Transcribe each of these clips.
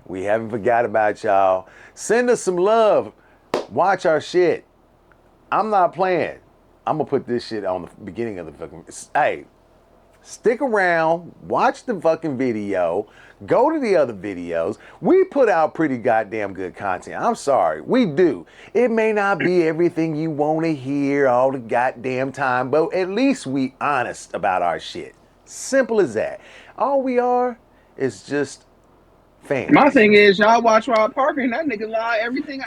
We haven't forgot about y'all. Send us some love. Watch our shit. I'm not playing. I'm gonna put this shit on the beginning of the fucking. Hey, stick around, watch the fucking video, go to the other videos. We put out pretty goddamn good content. I'm sorry, we do. It may not be everything you want to hear all the goddamn time, but at least we honest about our shit. Simple as that. All we are is just My fans. thing is, y'all watch Rob Parker and that nigga lie everything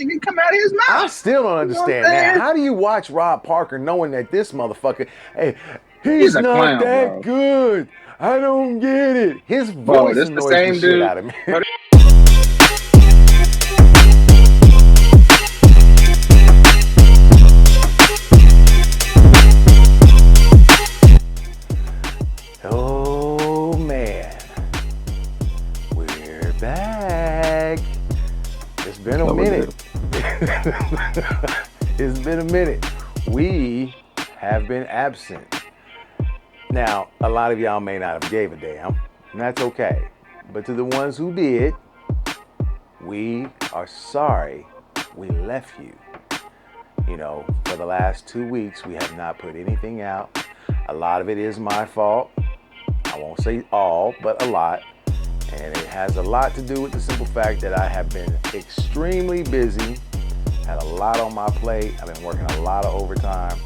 can come out of his I mouth. still don't You know what understand I'm that. saying? How do you watch Rob Parker knowing that this motherfucker, hey, He's he's a not clown, that bro. good. I don't get it. His Bro, voice this the annoys the same shit dude. out of me. Bro, Oh man, we're back. It's been a over minute. there. It's been a minute. We have been absent. Now, a lot of y'all may not have gave a damn, and that's okay. But to the ones who did, we are sorry we left you. For the last 2 weeks, we have not put anything out. A lot of it is my fault. I won't say all, but a lot. And it has a lot to do with the simple fact that I have been extremely busy, had a lot on my plate. I've been working a lot of overtime.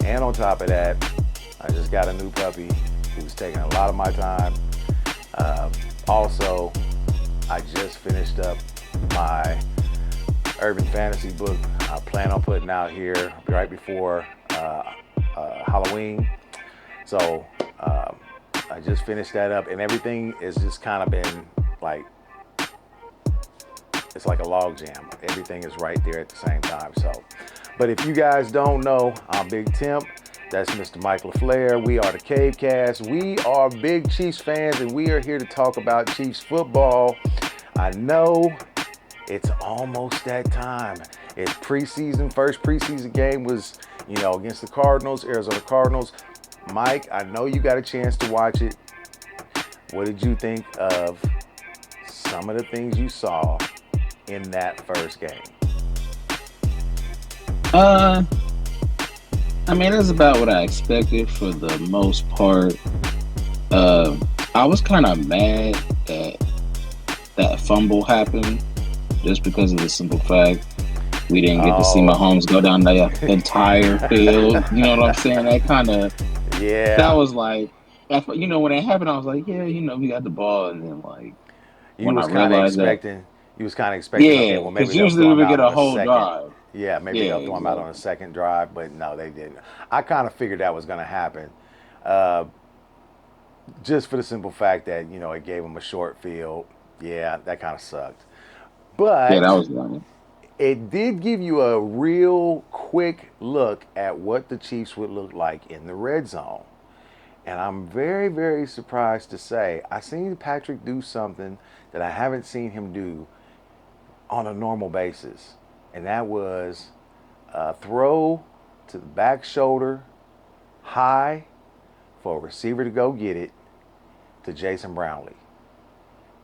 And on top of that, I just got a new puppy who's taking a lot of my time. Also, I just finished up my urban fantasy book I plan on putting out here right before Halloween. So I just finished that up, and everything is just kind of been like it's like a log jam. Everything is right there at the same time. So, but if you guys don't know, I'm Big Temp. That's Mr. Mike LaFleur. We are the Cavecast. We are big Chiefs fans, and we are here to talk about Chiefs football. I know it's almost that time. It's preseason. First preseason game was, against the Cardinals, Arizona Cardinals. Mike, I know you got a chance to watch it. What did you think of some of the things you saw in that first game? Uh, I mean, that's about what I expected for the most part. Uh, I was kind of mad that that fumble happened just because of the simple fact we didn't get to see Oh, Mahomes go down the entire field. You know what I'm saying? That yeah. was like, when it happened, I was like, yeah, we got the ball. And then, like, You when I was kind of realized that, expecting. You was kind of expecting. Okay, yeah, well because maybe they'll usually throw him we out get on a a whole second. drive. Yeah, maybe Yeah, they'll throw him out on a exactly. second drive, but no, they didn't. I kind of figured that was going to happen, uh, just for the simple fact that it gave him a short field. Yeah, that kind of sucked, Yeah, that but was lame. it did give you a real quick look at what the Chiefs would look like in the red zone. And I'm very, very surprised to say I seen Patrick do something that I haven't seen him do on a normal basis. And that was a throw to the back shoulder high for a receiver to go get it to Jason Brownlee,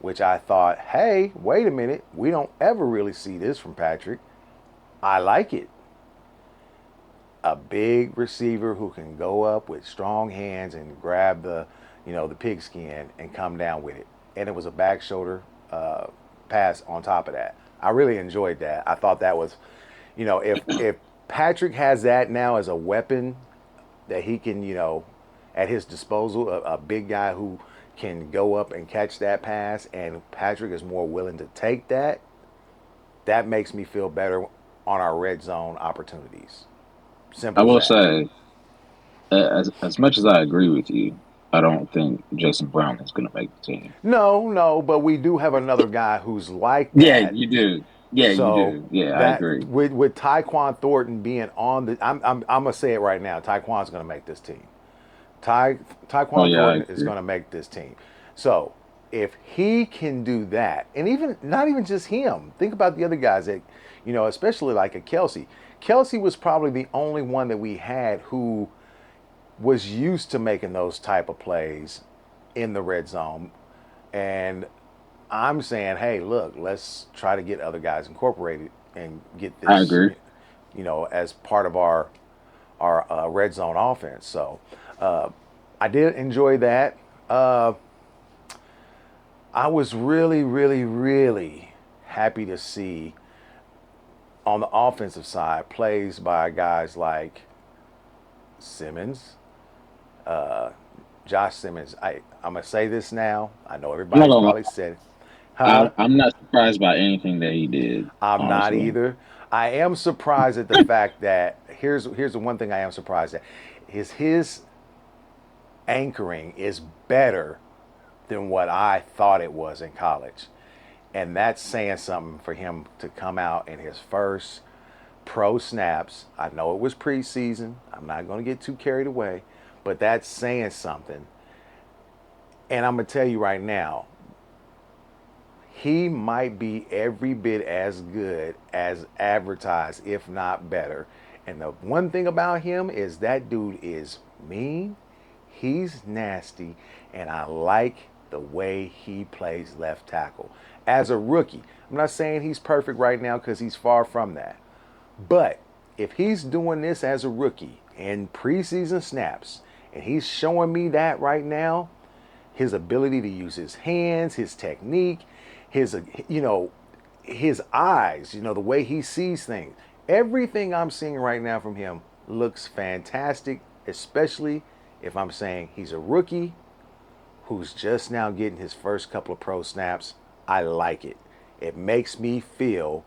which I thought, hey, wait a minute, we don't ever really see this from Patrick. I like it. A big receiver who can go up with strong hands and grab the pigskin and come down with it. And it was a back shoulder pass on top of that. I really enjoyed that. I thought that was, if Patrick has that now as a weapon that he can, at his disposal, a big guy who can go up and catch that pass, and Patrick is more willing to take that, that makes me feel better on our red zone opportunities. I Simple as will that. say, as much as I agree with you, I don't think Jason Brown is going to make the team. No, no, but we do have another guy who's like Yeah, that. you do. Yeah, you So do. Yeah, I that agree. with Tyquan Thornton being on the, I'm gonna say it right now. Tyquan's gonna make this team. Ty Oh Tyquan yeah, I Thornton is agree. gonna make this team. So if he can do that, and even not even just him, think about the other guys that, especially like a Kelsey. Kelsey was probably the only one that we had who was used to making those type of plays in the red zone, and I'm saying, hey, look, let's try to get other guys incorporated and get I this, agree. as part of our red zone offense. So I did enjoy that. Uh, I was really, really, really happy to see on the offensive side plays by guys like Simmons, Josh Simmons. I'm gonna say this now. I know I'm not everybody's gonna probably lie. said it, huh? I'm not surprised by anything that he did. I'm not Honestly, either. I am surprised at the fact that here's the one thing I am surprised at is his anchoring is better than what I thought it was in college. And that's saying something for him to come out in his first pro snaps. I know it was preseason. I'm not going to get too carried away, but that's saying something. And I'm going to tell you right now, he might be every bit as good as advertised, if not better. And the one thing about him is that dude is mean, he's nasty, and I like the way he plays left tackle. As a rookie, I'm not saying he's perfect right now because he's far from that. But if he's doing this as a rookie in preseason snaps, and he's showing me that right now, his ability to use his hands, his technique, his his eyes, the way he sees things. Everything I'm seeing right now from him looks fantastic, especially if I'm saying he's a rookie who's just now getting his first couple of pro snaps. I like it. It makes me feel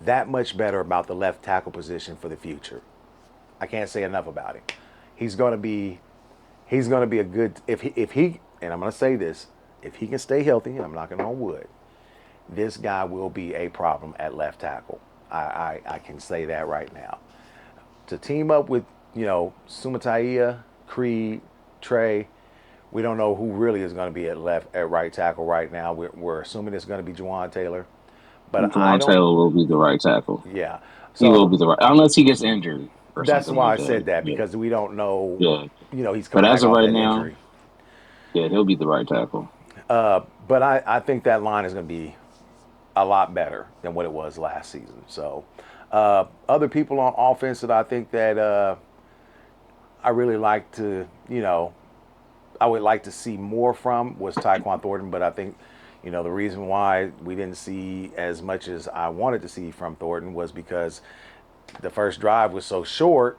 that much better about the left tackle position for the future. I can't say enough about him. He's going to be he's going to be a good if he and I'm going to say this, if he can stay healthy, and I'm knocking on wood, this guy will be a problem at left tackle. I can say that right now. To team up with, Sumataia, Creed, Trey, we don't know who really is going to be at right tackle right now. We're assuming it's going to be Juwan Taylor, but I Jawan don't. Taylor will be the right tackle. Yeah, He will so be the right, unless he gets injured or that's something why like I that. said that Yeah, because we don't know. yeah. He's But coming as back of off right that now, injury. yeah, he'll be the right tackle. But I think that line is going to be a lot better than what it was last season. So, other people on offense that I think that I really like to, I would like to see more from was Tyquan Thornton. But I think, the reason why we didn't see as much as I wanted to see from Thornton was because the first drive was so short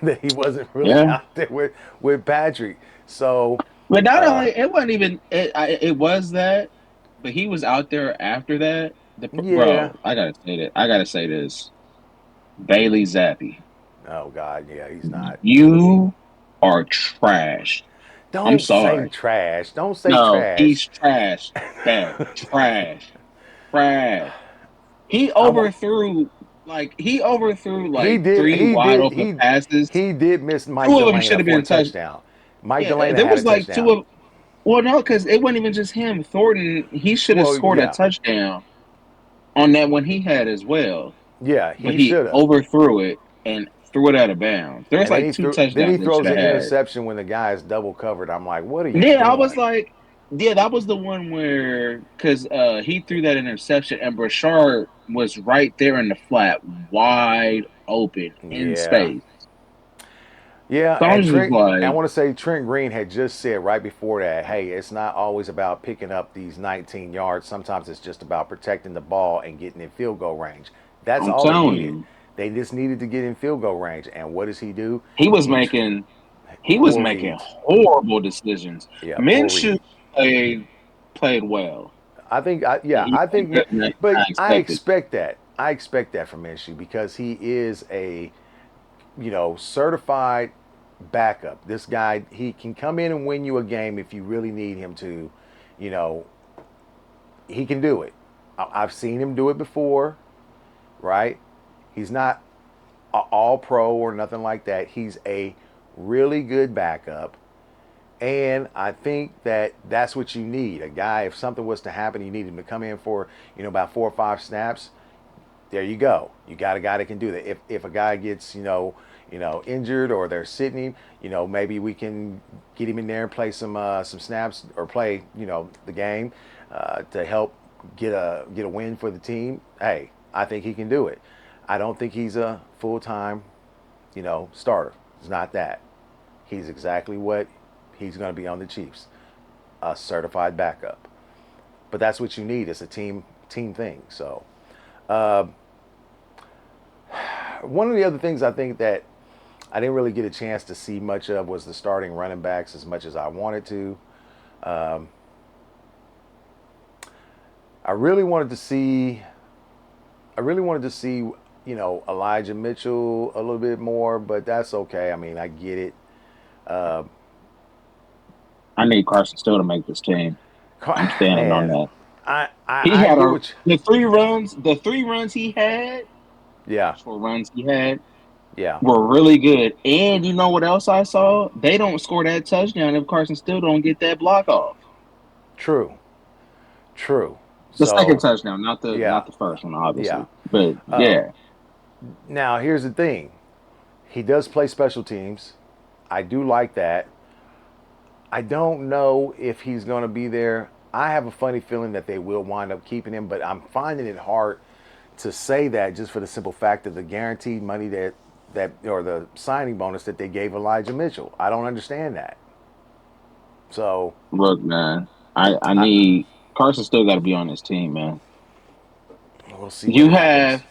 that he wasn't really Yeah, out there with Patrick. So, but not only it wasn't even it was that, but he was out there after that. yeah. Bro, I gotta say that. I gotta say this. Bailey Zappi, Oh God, yeah, he's not. you are trash. I'm Don't say sorry. trash. Don't say No, trash. he's trash. Bad. Trash. Trash. He I'm. overthrew He like did. three He wide did. open passes. He did miss Mike Two of them should Delana have for a been touched. touchdown. Mike Yeah, Delana there had a was like two touchdown. of well, no, because it wasn't even just him. Thornton, he should have Well, scored a yeah, touchdown on that one he had as well, yeah, but he he should have. overthrew it and threw it out of bounds. There's And then like he two threw. Then touchdowns he they should throws have an had. interception when the guy is double covered. I'm like, what are you Yeah, I was doing? like, yeah, that was the one where because he threw that interception and Brashard was right there in the flat, wide open in Yeah, space. yeah. So I And was just Trent, I like, want to say Trent Green had just said right before that, hey, it's not always about picking up these 19 yards. Sometimes it's just about protecting the ball and getting in field goal range. That's I'm all they telling needed. you, They just needed to get in field goal range. And what does he do? he was He making he was poor making reads. horrible decisions. Yeah, poor Minshew reads. played well. I think, And yeah, he I played think, better than but I I expected. expect that. I expect that from Minshew because he is a, certified backup. This guy, he can come in and win you a game if you really need him to. You know, he can do it. I've seen him do it before, right? He's not all pro or nothing like that. He's a really good backup. And I think that that's what you need. A guy, if something was to happen, you need him to come in for, about 4 or 5 snaps. There you go. You got a guy that can do that. If a guy gets, injured or they're sitting him, maybe we can get him in there and play some snaps or play, the game. to help get a win for the team, hey, I think he can do it. I don't think he's a full time, starter. It's not that. He's exactly what he's going to be on the Chiefs, a certified backup. But that's what you need. It's a team thing. So one of the other things I think that I didn't really get a chance to see much of was the starting running backs as much as I wanted to. Um, I really wanted to see. I really wanted to see, Elijah Mitchell a little bit more, but that's okay. I mean, I get it. Uh, I need Carson Steele to make this team. I'm standing on Man, that. He I had get a what. the three runs he had, Yeah, first four runs he had yeah. were really good. And you know what else I saw? They don't score that touchdown if Carson Steele don't get that block off. True, true. The second So, touchdown, yeah, not the first one, yeah. obviously. But Uh, yeah, Now here's the thing. He does play special teams. I do like that. I don't know if he's going to be there. I have a funny feeling that they will wind up keeping him, but I'm finding it hard to say that just for the simple fact of the guaranteed money that or the signing bonus that they gave Elijah Mitchell. I don't understand that. So look, man, I I, need Carson Steele got to be on this team, man. we'll see what You happens. have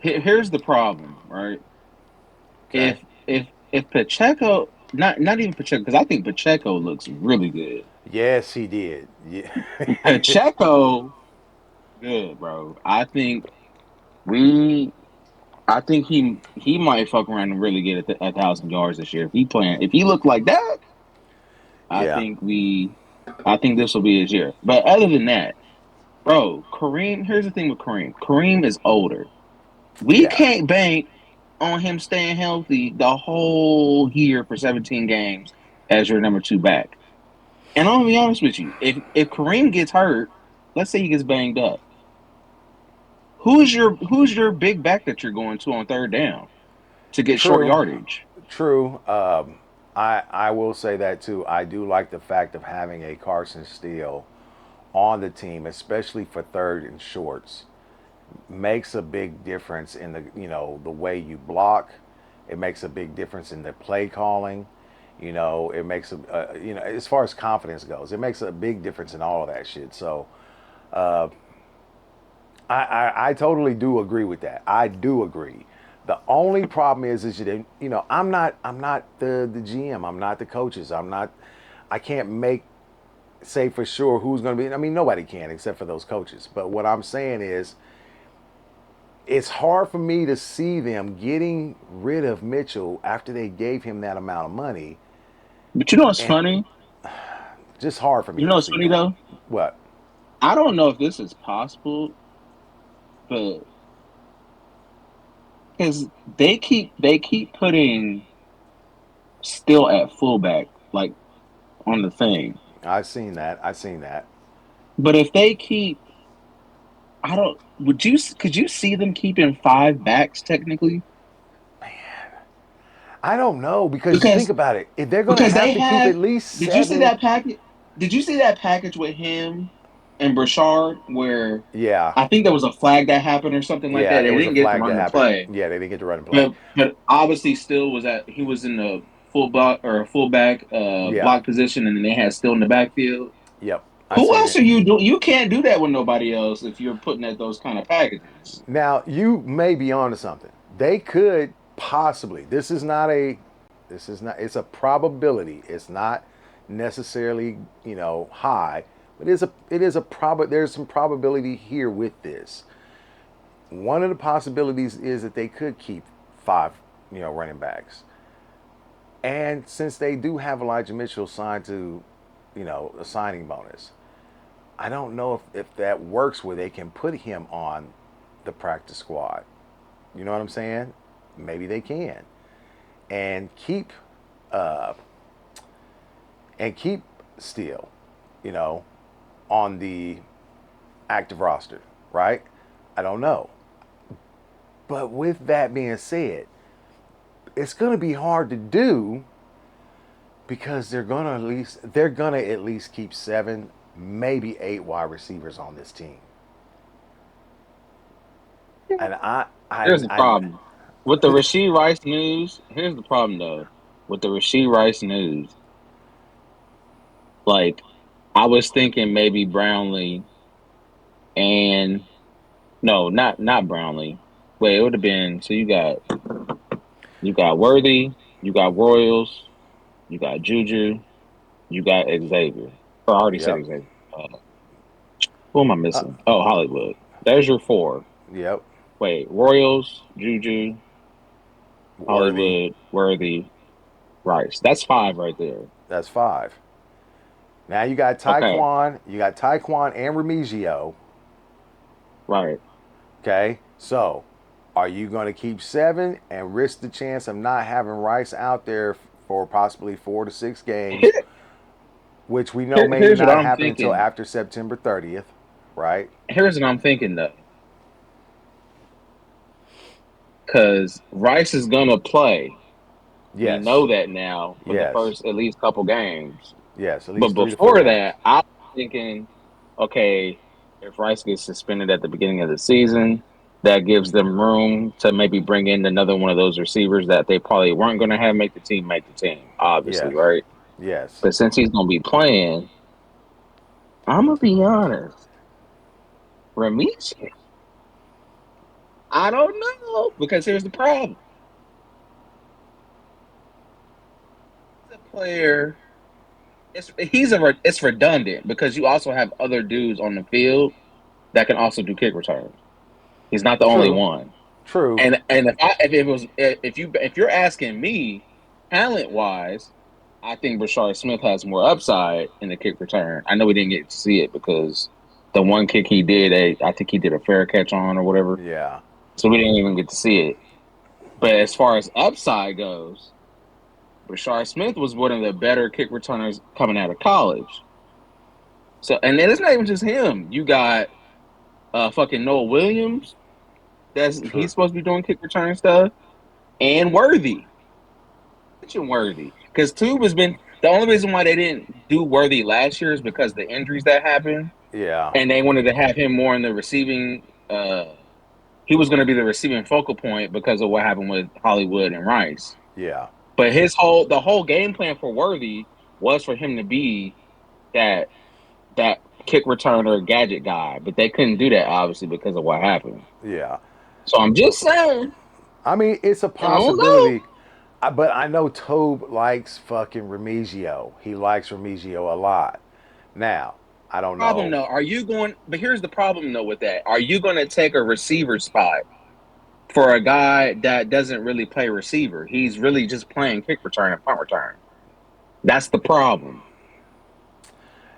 here's the problem, right? Okay. If Pacheco, not even Pacheco, because I think Pacheco looks really good. Yes, he did. Yeah. Pacheco, good, bro. We, I think he might fuck around and really get 1,000 yards this year. If he looked like that, I Yeah. think I think this will be his year. But other than that, bro, Kareem. Here's the thing with Kareem. Kareem is older. We Yeah. can't bank on him staying healthy the whole year for 17 games as your number two back. And I'm gonna be honest with you, if Kareem gets hurt, let's say he gets banged up, who's your big back that you're going to on third down to get short True. yardage? True. I will say that too. I do like the fact of having a Carson Steele on the team, especially for third and shorts. Makes a big difference in the way you block. It makes a big difference in the play calling. It makes as far as confidence goes, it makes a big difference in all of that shit. So I totally do agree with that. I do agree. The only problem is that I'm not the GM. I'm not the coaches. I can't say for sure who's going to be. I mean, nobody can except for those coaches. But what I'm saying is, it's hard for me to see them getting rid of Mitchell after they gave him that amount of money, But you know what's and funny? just hard for me You know to what's see funny that. though? What? I don't know if this is possible, but because they keep putting still at fullback like on the thing. I've seen that. I've seen that. But if they keep, I don't. Could you see them keeping five backs technically? I don't know because think Because about it. If they're going to because have they to keep have. at least Did you see seven, that package? Did you see that package with him and Brashard where yeah, I think there was a flag that happened or something like yeah, that? it They was a didn't get to flag that run the happened. play, Yeah, they didn't get to run and play. but obviously still he was in the fullback Yeah, block position, and then they had still in the backfield. yep, I Who seen else it. are you doing? You can't do that with nobody else if you're putting at those kind of packages. Now you may be onto something. They could possibly. This is not a. This is not. It's a probability. It's not necessarily high, but it is a there's some probability here with this. One of the possibilities is that they could keep five running backs, and since they do have Elijah Mitchell signed to a signing bonus, I don't know if that works where they can put him on the practice squad. You know what I'm saying? Maybe they can, and uh, keep Steele, you know, on the active roster, right? I don't know. But with that being said, it's going to be hard to do because they're going to at least keep seven. maybe 8 wide receivers on this team. And Here's the problem with the Rasheed Rice news. Here's the problem though with the Rasheed Rice news. Like I was thinking maybe Brownlee and no, not Brownlee. Wait, it would have been so you got Worthy, you got Royals, you got Juju, you got Xavier. Oh, I already said yep, Xavier. Who am I uh, missing? Oh, Hollywood. There's your four. yep, Wait, Royals, Juju, Worthy. Hollywood, Worthy, Rice. That's five right there. That's 5. Now Okay, You got Taekwon and Remigio. right. Okay, so are you going to keep 7 and risk the chance of not having Rice out there for possibly 4 to 6 games, which we know may Here's what not I'm happen until thinking. after September 30th, right? Here's what I'm thinking though, because Rice is gonna play. We Yes, know that now for the yes, first at least couple games. yes, at But least 3 to 4 before games. that, I was thinking, okay, if Rice gets suspended at the beginning of the season, that gives them room to maybe bring in another one of those receivers that they probably weren't going to have make the team, obviously, Yes, right? yes. But since he's going to be playing, I'm going to be honest. Ramesh, I don't know because here's the problem. He's a player. It's redundant because you also have other dudes on the field that can also do kick returns. He's not the only True, one. true. And if it was if you're asking me talent wise, I think Rashard Smith has more upside in the kick return. I know we didn't get to see it because the one kick he did, I think he did a fair catch on or whatever, Yeah, so we didn't even get to see it. But as far as upside goes, Rashard Smith was one of the better kick returners coming out of college. So and then it's not even just him. You got fucking Noah Williams. true. He's supposed to be doing kick return stuff and Worthy. Mention Worthy because Tube has been the only reason why they didn't do Worthy last year is because the injuries that happened, Yeah, and they wanted to have him more in the receiving. He was going to be the receiving focal point because of what happened with Hollywood and Rice. yeah, But the whole game plan for Worthy was for him to be that that kick returner gadget guy, but they couldn't do that obviously because of what happened. yeah. So I'm just saying, I mean, it's a I don't know. possibility. But I know Tobe likes fucking Remigio. He likes Remigio a lot. Now, I don't Problem know. though, are you going? But here's the problem though with that: are you going to take a receiver spot for a guy that doesn't really play receiver? He's really just playing kick return and punt return. That's the problem.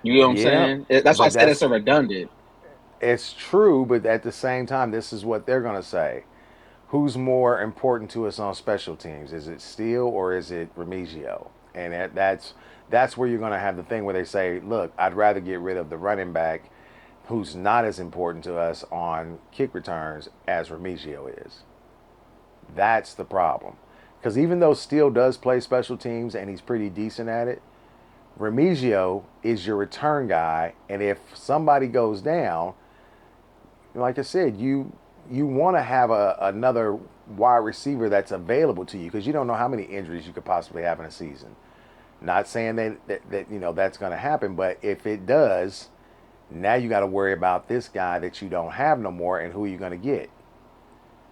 You know what I'm Yeah, saying? That's why I but said it's that's a redundant. it's true. But at the same time, this is what they're gonna say. Who's more important to us on special teams? Is it Steele or is it Remigio? And that's where you're going to have the thing where they say, look, I'd rather get rid of the running back who's not as important to us on kick returns as Remigio is. That's the problem. Because even though Steele does play special teams and he's pretty decent at it, Remigio is your return guy. And if somebody goes down, like I said, you want to have another wide receiver that's available to you because you don't know how many injuries you could possibly have in a season. Not saying that you know that's going to happen, but if it does, now you got to worry about this guy that you don't have no more, and who are you going to get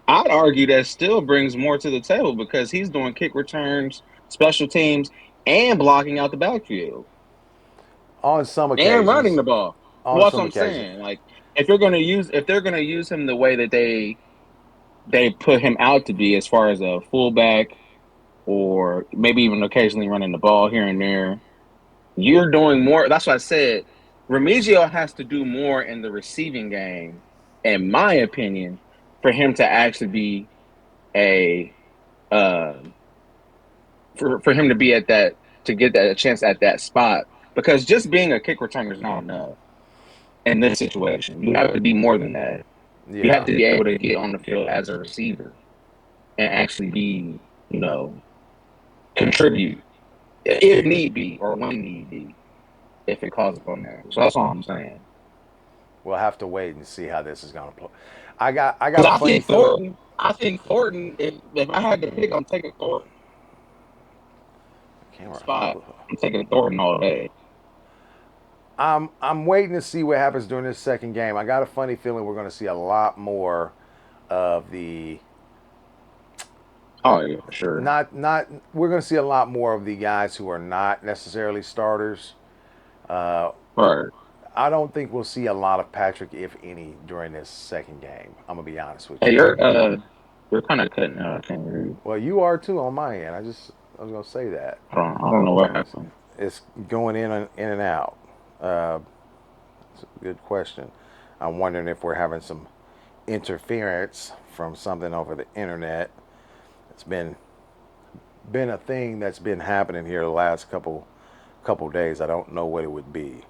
I'd argue that still brings more to the table because he's doing kick returns, special teams, and blocking out the backfield on some and running occasions. the ball. On What's some what I'm occasions, saying? Like if they're gonna use him the way that they put him out to be as far as a fullback or maybe even occasionally running the ball here and there. You're doing more. That's why I said Remigio has to do more in the receiving game, in my opinion, for him to actually be a uh for him to be at that to get that a chance at that spot. Because just being a kick returner is not enough in this situation. You have to be more than that. You have yeah, to be able to get on the field as a receiver and actually be, you know, contribute if need be or when need be. if it causes on there. So that's all I'm saying. We'll have to wait and see how this is going to play. I got Because a funny feeling. I think Thornton, if I had to pick, I'm taking Thornton Camera. spot. I'm taking Thornton all day. I'm waiting to see what happens during this second game. I got a funny feeling we're going to see a lot more of the Oh yeah, for sure. not we're going to see a lot more of the guys who are not necessarily starters. Uh, Right. I don't think we'll see a lot of Patrick, if any, during this second game. I'm gonna be honest with Hey, you. you're kind of cutting out. I can't hear you. Well, you are too on my end. I was gonna say that I don't know what happened. it's going in and out. Uh, it's a good question. I'm wondering if we're having some interference from something over the internet. It's been a thing that's been happening here the last couple days. I don't know what it would be.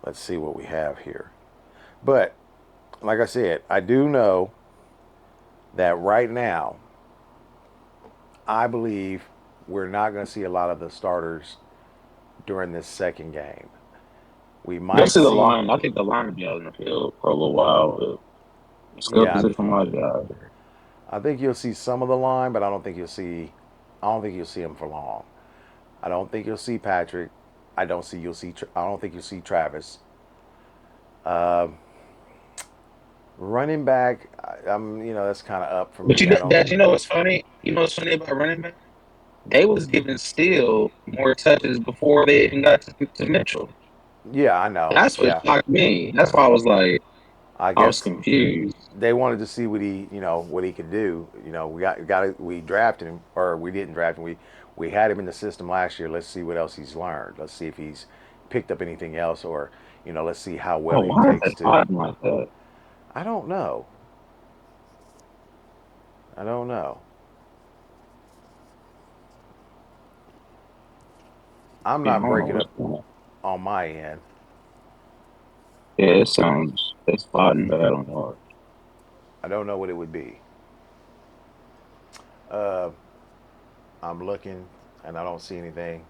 Let's see what we have here. But like I said, I do know that right now, I believe we're not going to see a lot of the starters during this second game. We You'll might see the see, line. I think the line will be out in the field for a little while. Skill yeah, position wise, yeah. I think you'll see some of the line, but I don't think you'll see him for long. I don't think you'll see Patrick. I don't think you'll see Travis. Uh, Running back, that's kind of up for But me. I don't. Dad, you know what's funny? You know what's funny about running back? They was giving Steele more touches before they even got to Mitchell. Yeah, I know. That's what Yeah, shocked me. That's why I was like, I I was guess confused. they wanted to see what he could do. We drafted him, or we didn't draft him. We had him in the system last year. Let's see what else he's learned. Let's see if he's picked up anything else, or let's see how well Oh, he why is takes that to. fighting like that? I don't know. I don't know. I'm Yeah, I not don't know breaking what's up going on. on my end. Yeah, it sounds it's fighting bad on yours. I don't know what it would be. Uh, I'm looking and I don't see anything.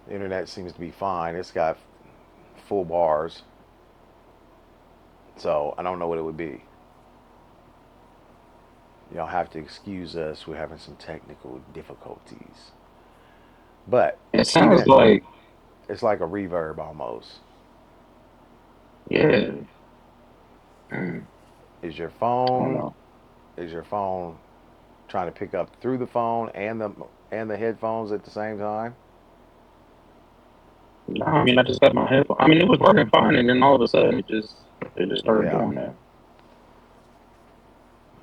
The internet seems to be fine. It's got full bars, so I don't know what it would be. Y'all have to excuse us. We're having some technical difficulties. But It even sounds at, like it's like a reverb almost. yeah. Mm, Is your I don't phone know. is your phone trying to pick up through the phone and the headphones at the same time? No, I mean I just got my headphone. I mean it was working fine, and then all of a sudden it just started Yeah, doing that.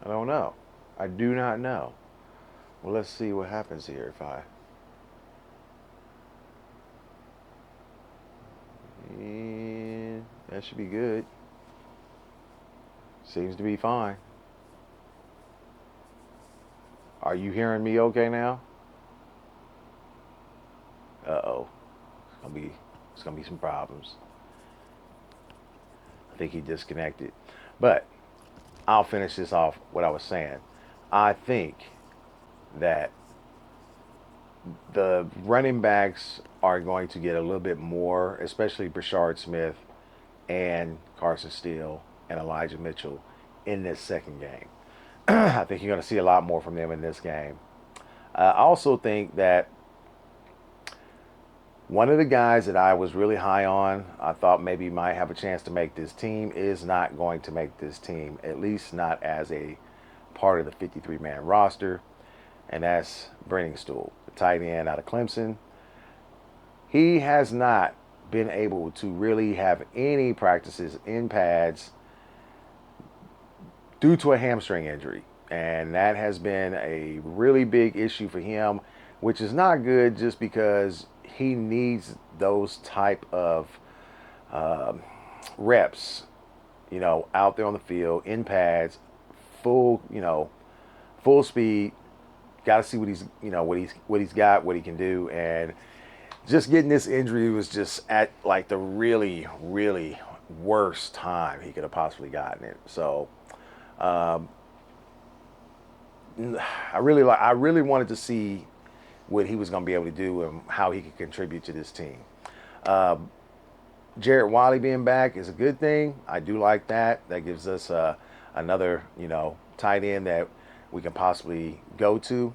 I don't know. I do not know. Well, let's see what happens here if I. Yeah, that should be good. Seems to be fine. Are you hearing me okay now? Uh-oh. It's gonna be it's gonna be some problems. I think he disconnected. But I'll finish this off what I was saying. I think that the running backs are going to get a little bit more, especially Brashard Smith and Carson Steele and Elijah Mitchell in this second game. I think you're going to see a lot more from them in this game. I also think that one of the guys that I was really high on, I thought maybe might have a chance to make this team, is not going to make this team, at least not as a part of the 53-man roster, and that's Brenningstool, the tight end out of Clemson. He has not been able to really have any practices in pads due to a hamstring injury. And that has been a really big issue for him, which is not good just because he needs those type of reps, out there on the field in pads, full, full speed. Got to see what he's got, what he can do, and just getting this injury was just at like the really, really worst time he could have possibly gotten it. So I really wanted to see what he was going to be able to do and how he could contribute to this team. Uh, Jared Wiley being back is a good thing. I do like that. That gives us another, tight end that we can possibly go to.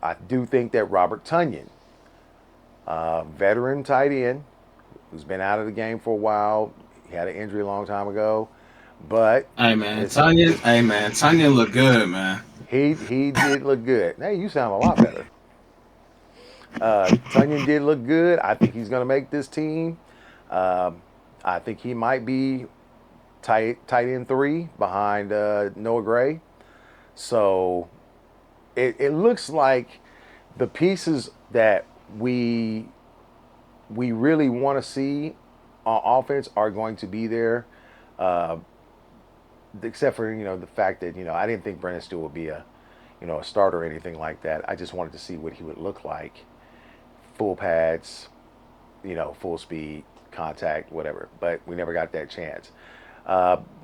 I do think that Robert Tunyon, veteran tight end, who's been out of the game for a while, he had an injury a long time ago, but Hey man, his Tanya. his Hey man, Tanya look good, man. he did look good. Hey, you sound a lot better. Tunyon did look good. I think he's going to make this team. Um, I think he might be tight end three behind Noah Gray. So it looks like the pieces that we we really want to see on offense are going to be there. Uh, except for the fact that I didn't think Brennan Steele would be a starter or anything like that. I just wanted to see what he would look like, full pads, full speed, contact, whatever. But we never got that chance.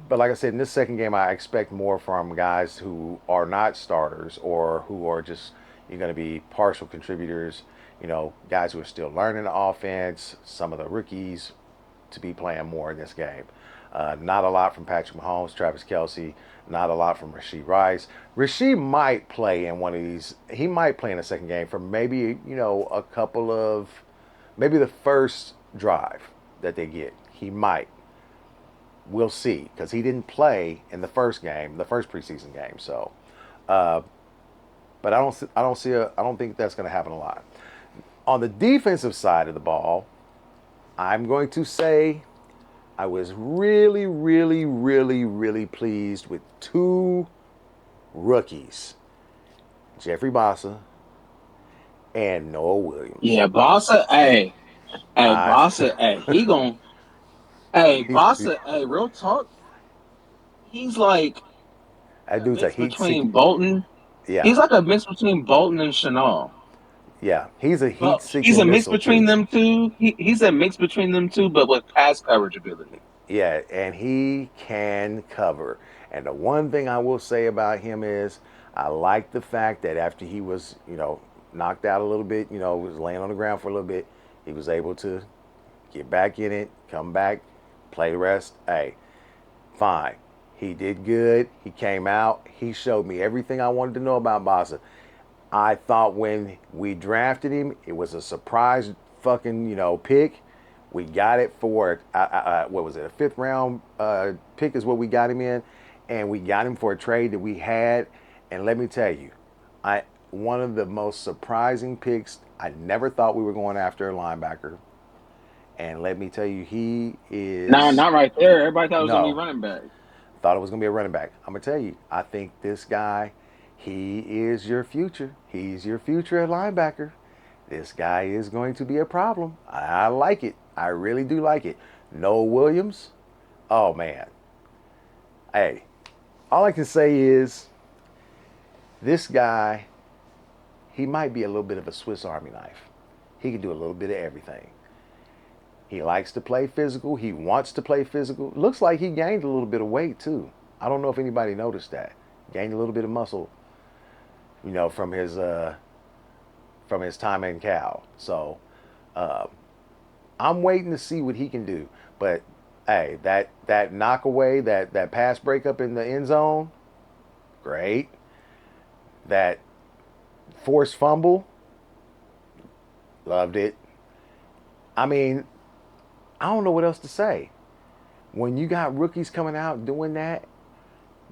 But like I said, in this second game, I expect more from guys who are not starters or who are just you're going to be partial contributors. Guys who are still learning the offense. Some of the rookies to be playing more in this game. Not a lot from Patrick Mahomes, Travis Kelsey. Not a lot from Rasheed Rice. Rasheed might play in one of these. He might play in the second game for maybe a couple of maybe the first drive that they get. He might. We'll see because he didn't play in the first game, the first preseason game. So, uh, but I don't think that's going to happen a lot. On the defensive side of the ball, I'm going to say I was really, really, really, really pleased with two rookies, Jeffrey Bossa and Noah Williams. Yeah, Bossa, hey, I Bossa, hey, he gon' hey, he's Bossa, hey, real talk, he's like that a dude's a mix heat seeking. between Bolton. Yeah, He's like a mix between Bolton and Chanel. yeah, he's a heat But he's seeking a mix missile between too. them two. He's a mix between them two, but with pass coverage ability. Yeah, and he can cover. And the one thing I will say about him is I like the fact that after he was, knocked out a little bit, was laying on the ground for a little bit, he was able to get back in it, come back, play the rest. Hey, fine. He did good. He came out. He showed me everything I wanted to know about Bossa. I thought when we drafted him, it was a surprise fucking, pick. We got it for, what was it, a fifth round pick is what we got him in. And we got him for a trade that we had. And let me tell you, I one of the most surprising picks. I never thought we were going after a linebacker. And let me tell you, he Nah, is, not right there. Everybody thought it was gonna be no, running back. thought it was going to be a running back. I'm going to tell you, I think this guy, he is your future. He's your future at linebacker. This guy is going to be a problem. I like it. I really do like it. Noah Williams, oh man. Hey, all I can say is this guy, he might be a little bit of a Swiss Army knife. He can do a little bit of everything. He likes to play physical. He wants to play physical. Looks like he gained a little bit of weight too. I don't know if anybody noticed that. Gained a little bit of muscle, from his time in Cal. So uh, I'm waiting to see what he can do. But hey, that knockaway, that pass breakup in the end zone, great. That forced fumble, loved it. I mean, I don't know what else to say. When you got rookies coming out doing that,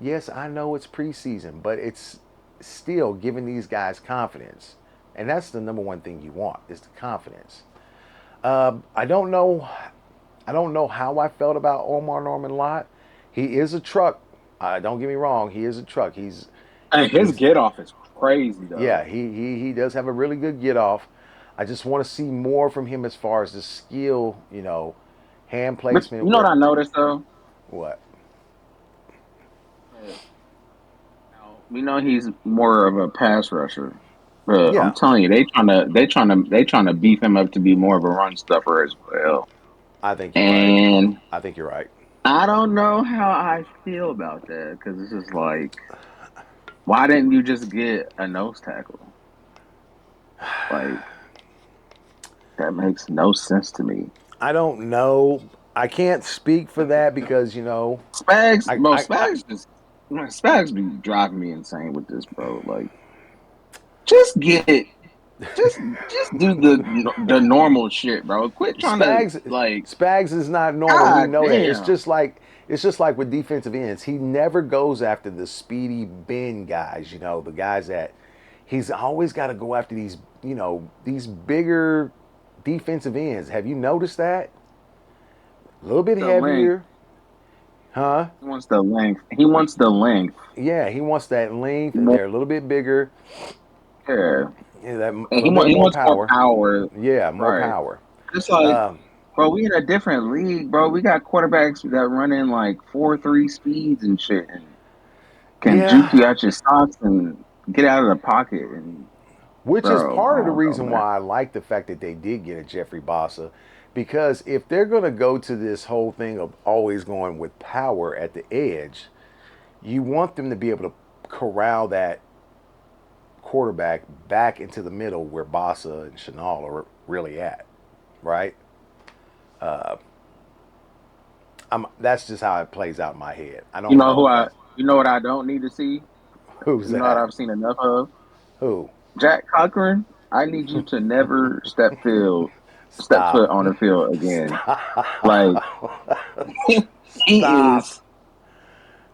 yes, I know it's preseason, but it's still giving these guys confidence. And that's the number one thing you want is the confidence. I don't know. I don't know how I felt about Omar Norman Lott. He is a truck. Don't get me wrong. He is a truck. Hey, his He's get off is crazy yeah. though. He does have a really good get off. I just want to see more from him as far as the skill. Hand But placement. you know what Where I noticed though? what? Uh, Now, we know he's more of a pass rusher, but I'm Yeah, telling you, they trying to beef him up to be more of a run stuffer as well. I think you're right. And I think you're right. I don't know how I feel about that because it's just like, why didn't you just get a nose tackle? Like that makes no sense to me. I don't know. I can't speak for that because Spags, I, bro, I, I Spags just man, Spags be driving me insane with this, bro. Like, just get, just do the normal shit, bro. Quit trying to Spags like, Spags is not normal. We god know that. damn. It's just like with defensive ends. He never goes after the speedy bend guys, the guys that he's always got to go after these bigger defensive ends. Have you noticed that? A little bit The length. heavier, huh? He wants the length. He wants the length. Yeah, he wants that length. More, They're a little bit bigger. yeah. Yeah, that a And little bit he more wants more power. power. Yeah, more Right. power. It's like, Um, bro, we in a different league, bro. We got quarterbacks that run in like 4.3 speeds and shit, and can juke yeah, you out your socks and get out of the pocket. And which is bro, I part of the don't know, reason man. why I like the fact that they did get a Jeffrey Bossa, because if they're going to go to this whole thing of always going with power at the edge, you want them to be able to corral that quarterback back into the middle where Bossa and Chanel are really at, right? That's just how it plays out in my head. I You don't know know who if I? that's You know what I don't need to see? who's You know what that. I've seen enough of? Who? Jack Cochran. I need you to never step Stop. foot on the field again. Like Stop. he Stop. is.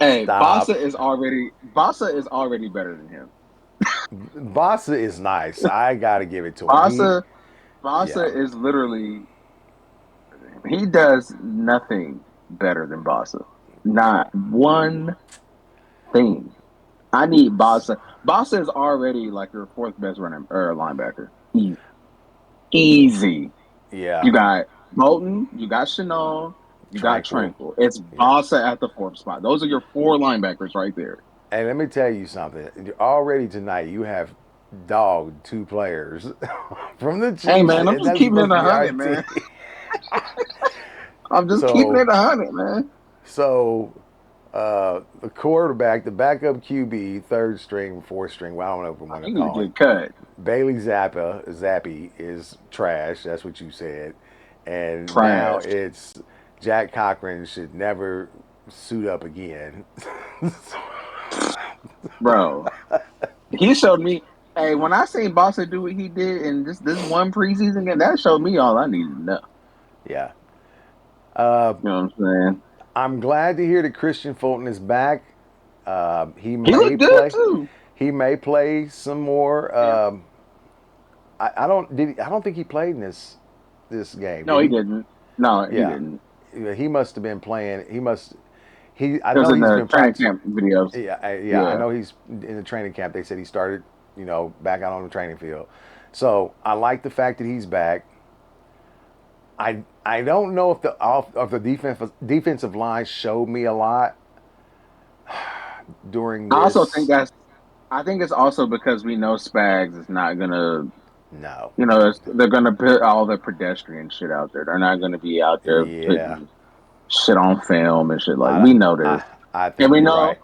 Hey, Stop. Bossa is already better than him. Bossa is nice. I gotta give it to him. Bossa Yeah, Bossa is literally he does nothing better than Bossa. Not one thing. I need Bossa. Bossa is already like your fourth best running or linebacker. Easy. yeah. You got Bolton, you got Chanel, you got Tranquil. Tranquil. It's Yeah. Bossa at the fourth spot. Those are your four linebackers right there. And let me tell you something. Already tonight, you have dogged two players from the Hey Chiefs, man, I'm and just that's keeping supposed it to be our 100, team. man. I'm just keeping So, it 100, man. so the quarterback, the backup QB, third string, fourth string. Well, I don't know what I'm going to He need to call him. get cut. Bailey Zappi is trash. That's what you said. And now Trash, it's Jack Cochran should never suit up again. bro. He showed me. Hey, when I seen Bossa do what he did in this one preseason game, that showed me all I needed to know. Yeah. Uh, You know what I'm saying? I'm glad to hear that Christian Fulton is back. He He may looked good play. too. He may play some more. Yeah. I don't. I don't think he played in this game. No, Did he he? didn't. No, he Yeah. didn't. Yeah, he must have been playing. He must. He. I It was know in he's the been training practicing. camp videos. Yeah. Yeah. I Yeah. know he's in the training camp. They said he started. Back out on the training field. So I like the fact that he's back. I don't know if the off of the defensive line showed me a lot during I also think this. that's. I think it's also because we know Spags is not gonna. No. They're gonna put all the pedestrian shit out there. They're not gonna be out there Yeah. putting shit on film and shit like I we know I this, I and think you're right.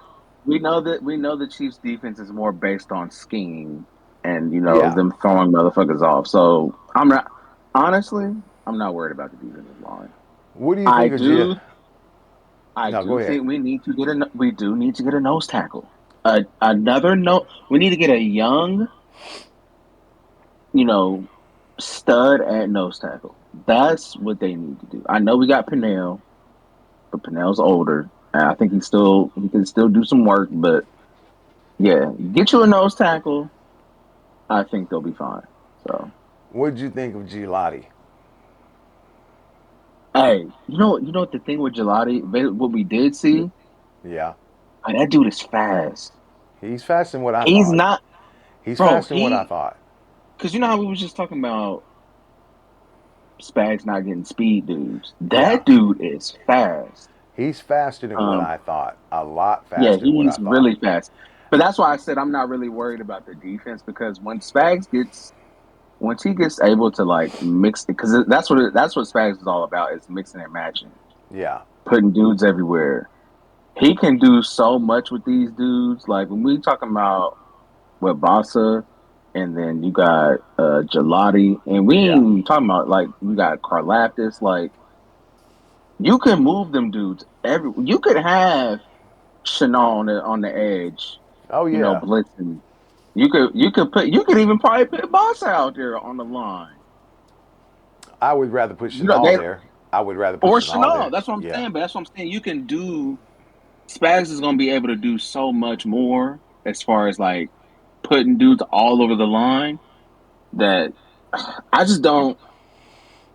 we know the Chiefs defense is more based on scheme and Yeah. them throwing motherfuckers off. So honestly, I'm not worried about the defensive line. What do you I think of Gia? do I No, go do ahead. think we do need to get a nose tackle. Another no we need to get a young, you know, stud at nose tackle. That's what they need to do. I know we got Pinnell, but Pinnell's older. And I think he can still do some work, but yeah, get you a nose tackle. I think they'll be fine. So What did you think of Gilotti? hey, you know what the thing with Gelati, what we did see, Yeah. that dude is fast. He's faster than what I He's thought. not, He's bro. faster than what I thought. Because you know how we was just talking about Spags not getting speed dudes. Yeah. That dude is fast. He's faster than what Um, I thought. A lot yeah, faster than what I he's thought. really fast. But that's why I said I'm not really worried about the defense because once he gets able to like mix it, because that's what Spags is all about is mixing and matching, Yeah. putting dudes everywhere. He can do so much with these dudes. Like when we talking about with Bossa, and then you got Gelati, and we ain't Yeah. even talking about like you got Karlaftis. Like you can move them dudes every. You could have Chanel on the edge, Oh you know, yeah. blitzing. You could even probably put Boss out there on the line. I would rather put You know Chanel they there. I would rather put or Chanel Chanel. there. That's what I'm Yeah. saying. But that's what I'm saying. You can do. Spags is going to be able to do so much more as far as like putting dudes all over the line that I just don't.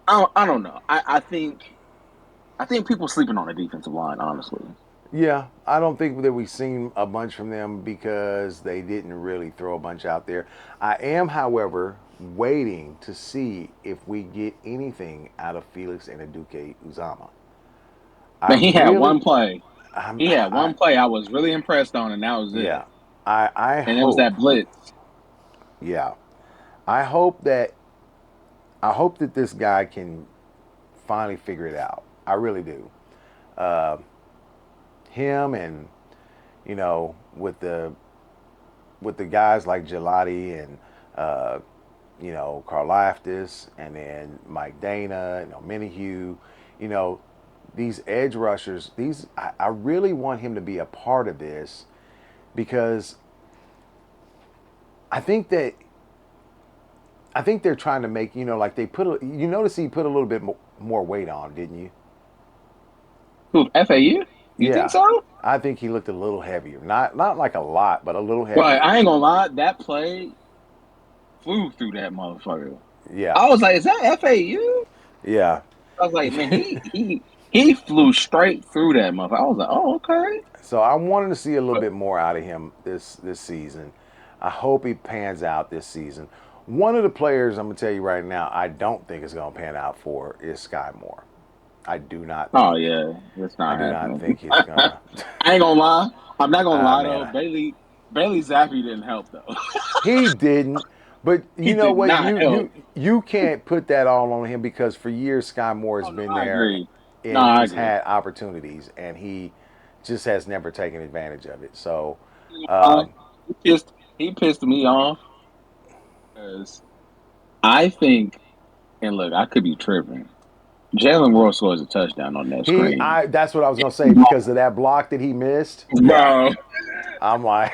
I don't know. I think people sleeping on the defensive line. Honestly, Yeah, I don't think that we've seen a bunch from them because they didn't really throw a bunch out there. I am, however, waiting to see if we get anything out of Felix and Aduke Uzama. I man, he had really, one play. I'm, He had I, one play I was really impressed on, and that was yeah, it. I And it was hope, that blitz. yeah, I hope that, I hope that this guy can finally figure it out. I really do. Uh, him and with the guys like Gelati and uh, Karlaftis and then Mike Dana and Minihue, you know, these edge rushers, I really want him to be a part of this because I think that I think they're trying to make like they you notice he put a little bit more weight on, didn't you? Who, FAU? You think Yeah, so? I think he looked a little heavier, not like a lot, but a little But heavier. I ain't gonna lie, that play flew through that motherfucker. Yeah, I was like, is that FAU? yeah. I was like, man, he flew straight through that motherfucker. I was like, oh, okay. So I wanted to see a little But bit more out of him this season. I hope he pans out this season. One of the players I'm gonna tell you right now, I don't think is gonna pan out for is Sky Moore. I do not oh think. yeah, it's I not do not happening. think he's I gonna. ain't gonna lie. I'm not gonna lie though. Man, Bailey Zappi didn't help though. he didn't. But He you know did what? not You help. you can't put that all on him because for years Sky Moore has Oh no, been I there, agree. No, and I he's agree. had opportunities, and he just has never taken advantage of it. So, You know why? um, He pissed me off because I think, and look, I could be tripping. Jalen Royal scores a touchdown on that screen. that's what I was gonna say because of that block that he missed. Yeah, Bro, I'm like,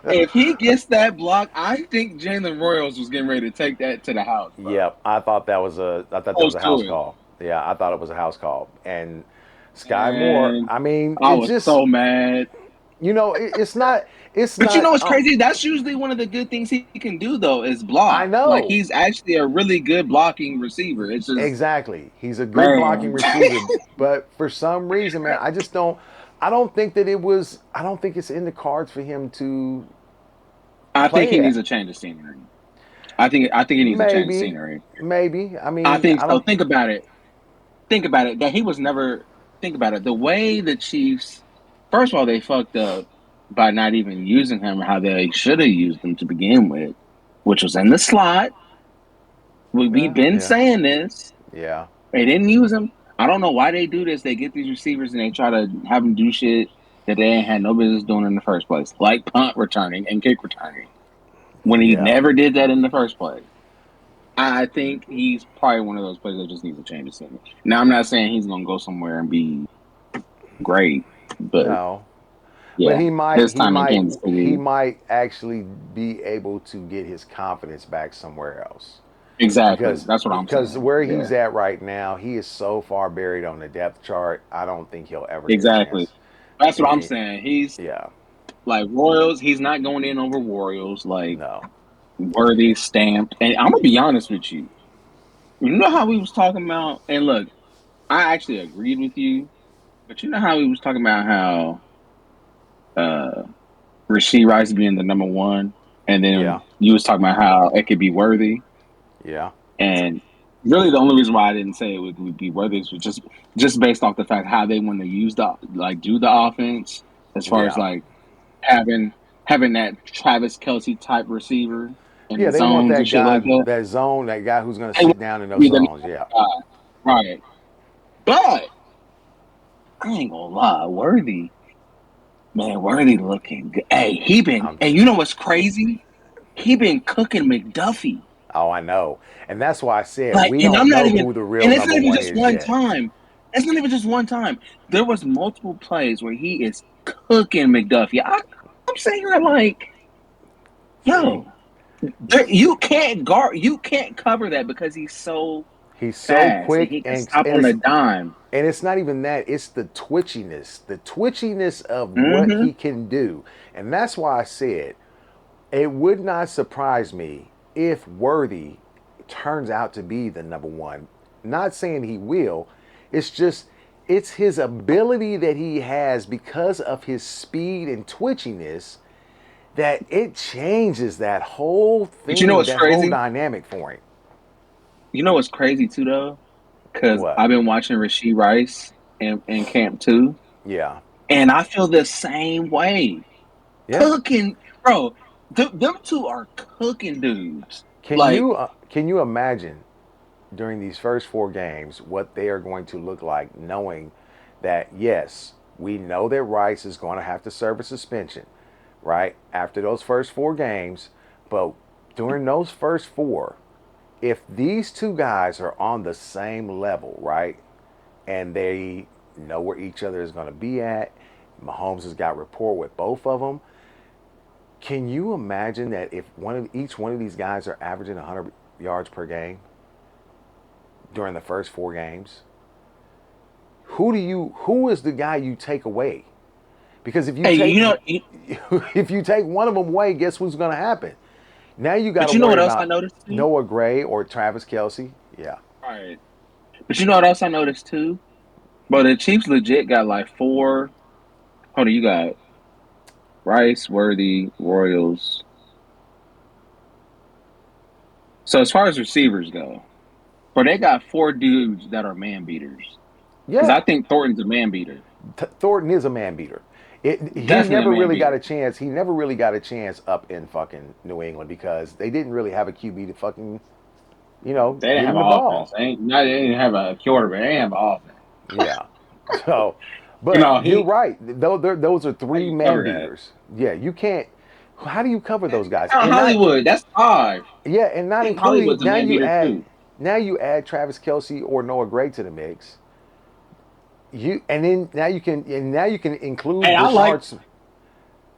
if he gets that block, I think Jalen Royals was getting ready to take that to the house, bro. yep. I thought that was Close a to house it. call. Yeah, I thought it was a house call. And Sky Moore, And I mean, I it was just, so mad. it's But you not. know what's crazy? That's usually one of the good things he can do, though, is I block. Like know he's actually a really good blocking receiver. It's just, exactly. He's a good blocking man, receiver, but for some reason, man, I just don't. I don't think that it was. I don't think it's in the cards for him to I think play he it. needs a change of scenery. I think he needs a change of Maybe, scenery. maybe. I I mean, think I so. don't. Think about it. Think about it. That he was never. Think about it. The way the Chiefs, first of all, they fucked up by not even using him how they should have used him to begin with, which was in the slot. We've Yeah, been yeah, saying this. yeah, They didn't use him. I don't know why they do this. They get these receivers and they try to have them do shit that they ain't had no business doing in the first place, like punt returning and kick returning, when he yeah. never did that in the first place. I think he's probably one of those players that just needs a change of scenery. Now, I'm not saying he's going to go somewhere and be great, but No, but yeah, his time in Kansas he City, might actually be able to get his confidence back somewhere else exactly. because That's what I'm saying. where Yeah, he's at right now, he is so far buried on the depth chart. I don't think he'll ever get a exactly. chance. That's what I'm Eh, saying. He's yeah, like Royals. He's not going in over Royals like no, worthy stamped. And I'm gonna be honest with you. You know how we was talking about, and look, I actually agreed with you, but you know how we was talking about how uh Rasheed Rice being the number one, and yeah, then you was talking about how it could be worthy, yeah, and really the only reason why I didn't say it would be worthy is just based off the fact how they want to use the like do the offense as far as yeah, like having having that Travis Kelsey type receiver in yeah. the They want zones and that shit like guy, that. that zone, that guy who's going to They want sit down in to those be the zones. Yeah, guy, right? But I ain't gonna lie, Worthy, man, Worthy looking good. Hey, he been, I'm. and you know what's crazy? he been cooking McDuffie. Oh, I know. And that's why I said Like, we and I'm don't not know even, who the real and it's number not even one just is one yet. time. It's not even just one time. There was multiple plays where he is cooking McDuffie. I'm saying here like, See, yo, you can't guard, you can't cover that because he's so he's so fast and quick, he can stop on a dime. and it's not even that, it's the twitchiness of what Mm-hmm. he can do. And that's why I said it would not surprise me if Worthy turns out to be the number one. Not saying he will, it's just it's his ability that he has because of his speed and twitchiness that it changes that whole But you know thing, what's that whole crazy? dynamic for him. You know what's crazy too though? Because What? I've been watching Rasheed Rice in camp too, Yeah. and I feel the same way. Yeah. Cooking, bro. Them two are cooking dudes. Can Like, you imagine during these first four games what they are going to look like, knowing that yes, we know that Rice is going to have to serve a suspension, right, after those first four games, but during those first four, if these two guys are on the same level, right, and they know where each other is going to be at, Mahomes has got rapport with both of them. Can you imagine that if each one of these guys are averaging 100 yards per game during the first four games? Who is the guy you take away? Because if you hey, take you know, if you take one of them away, guess what's going to happen? Now you got but to you know worry what else I about noticed too? Noah Gray or Travis Kelsey. Yeah, All right. But you know what else I noticed too? But the Chiefs legit got like four. Hold on, you got Rice, Worthy, Royals. So as far as receivers go, but they got four dudes that are man beaters. Because yeah. I think Thornton's a man beater. Thornton is a man beater. He Definitely a never man really got beater. a chance. He never really got a chance up in fucking New England because they didn't really have a QB to fucking They didn't get have him the an offense. ball. They didn't have a quarterback. They didn't have an offense. Yeah. So, You but know, you're right. Those are how three you cover man that? beaters. Yeah, you can't. How do you cover those guys? Out And not Hollywood, that's five. yeah, and I not think including Hollywood's a man beater too. now you add Travis Kelsey or Noah Gray to the mix. Now you can include Hey, I like. Brashard.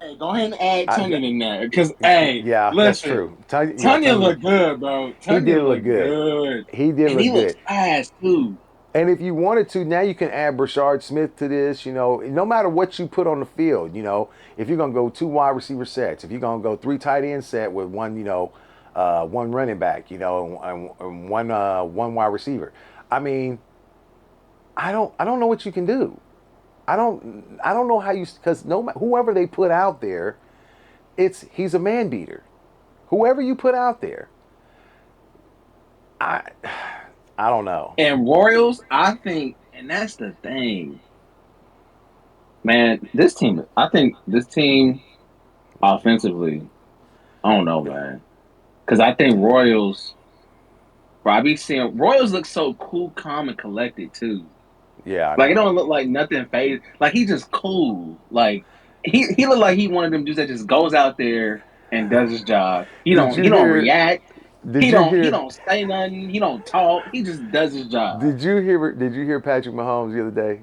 Hey, go ahead and add I, Tunyon in there because hey, yeah, that's listen, true. Tunyon look good, bro. He did Tunyon look look good. good, He did and he look looks good. fast too. And if you wanted to, now you can add Brashard Smith to this. No matter what you put on the field, if you're gonna go two wide receiver sets, if you're gonna go three tight end set with one, one running back, and one wide receiver. I mean, I don't know what you can do. I don't know how you because no whoever they put out there, he's a man beater. Whoever you put out there, I I don't know. And Royals, I think, and that's the thing, man. This team, I think this team offensively, I don't know, man, because I think Royals. Bro, I be seeing Royals look so cool, calm, and collected too. Yeah, I Like it know. don't look like nothing phase. Like he just cool. Like he look like he one of them dudes that just goes out there and does his job. Did He you don't hear? react. Did you He hear? don't say nothing. He don't talk. He just does his job. Did you hear Patrick Mahomes the other day?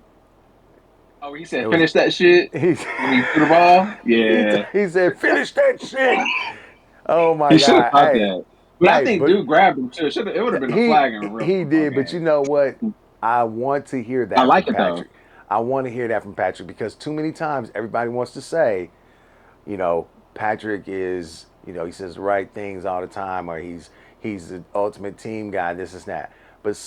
Oh, he It said was finish that shit he when he threw the ball. he, Yeah, he said finish that shit. Oh my he should have god. caught that. But I think But dude grabbed him too. It would have been a he flag in a real he football did. But you game. know what? I want to hear I that from like it though. Patrick. I want to hear that from Patrick because too many times everybody wants to say, Patrick is, he says the right things all the time, or he's the ultimate team guy. This is that. But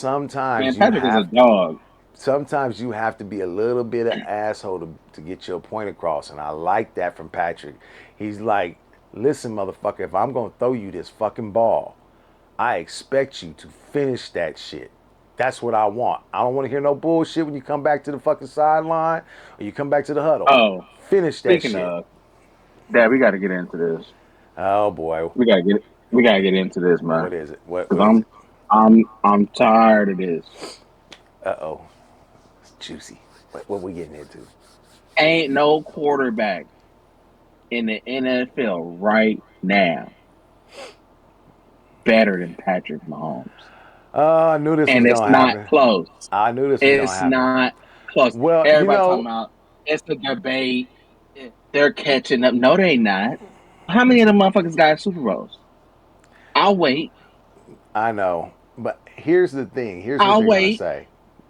Man, Patrick is a dog. sometimes you have to be a little bit of asshole to get your point across, and I like that from Patrick. He's like, listen, motherfucker, if I'm gonna throw you this fucking ball, I expect you to finish that shit. That's what I want. I don't want to hear no bullshit when you come back to the fucking sideline or you come back to the huddle. Oh, Finish that speaking shit. of, Dad, we got to get into this. Oh boy, We gotta get into this, man. what is it? What Because is it? I'm tired of this. Uh oh, it's juicy. What we getting into? Ain't no quarterback in the NFL right now. better than Patrick Mahomes. I knew this was And it's gonna not happen. close. I knew this was gonna It's happen. not close. Well, Everybody talking about it's a debate. They're catching up. No, they not. How many of them motherfuckers got Super Bowls? I'll wait. I know, but here's the thing. Here's what I'll they're gonna wait. say.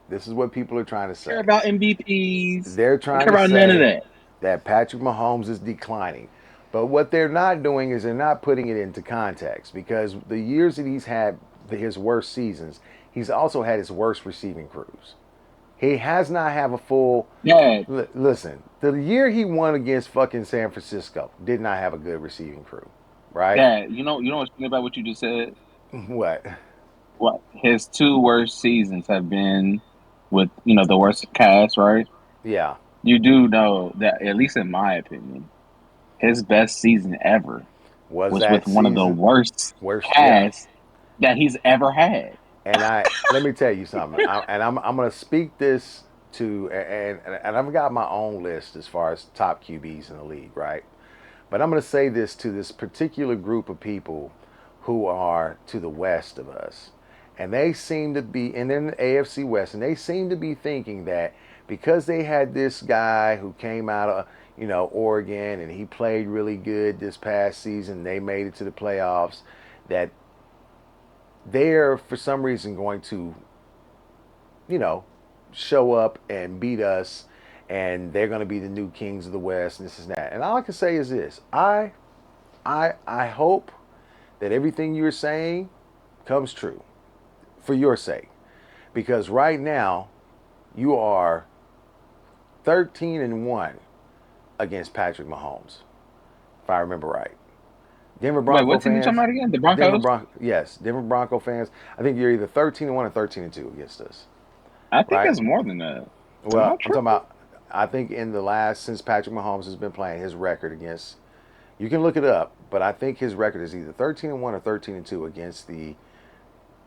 This is what people are trying to Care say. about MVPs. They're I trying care to about none of say that. that Patrick Mahomes is declining. But what they're not doing is they're not putting it into context because the years that he's had his worst seasons, he's also had his worst receiving crews. He has not have a full. Yeah, Listen, the year he won against fucking San Francisco did not have a good receiving crew, right? Dad, you know what's funny about what you just said? What? What his two worst seasons have been with the worst cast, right? Yeah. You do know that, at least in my opinion, his best season ever Was was with that one of the season worst worst? Yeah. casts that he's ever had. And let me tell you something. I'm gonna speak this to and I've got my own list as far as top QBs in the league, right? But I'm gonna say this to this particular group of people who are to the west of us, and they seem to be, and in the AFC West, and they seem to be thinking that because they had this guy who came out of Oregon and he played really good this past season, they made it to the playoffs, that they're for some reason going to, you know, show up and beat us, and they're going to be the new kings of the West, and this and that. And all I can say is this: I hope that everything you're saying comes true for your sake, because right now you are 13-1 against Patrick Mahomes, if I remember right. Denver Wait, Bronco what team you talking fans, about again? The Broncos? Yes, Denver Bronco fans. I think you're either 13-1 or 13-2 against us, I think right? it's more than that. Am I Well, I'm talking tripping? about. I think in the last since Patrick Mahomes has been playing, his record against, you can look it up, but I think his record is either 13-1 or 13-2 against the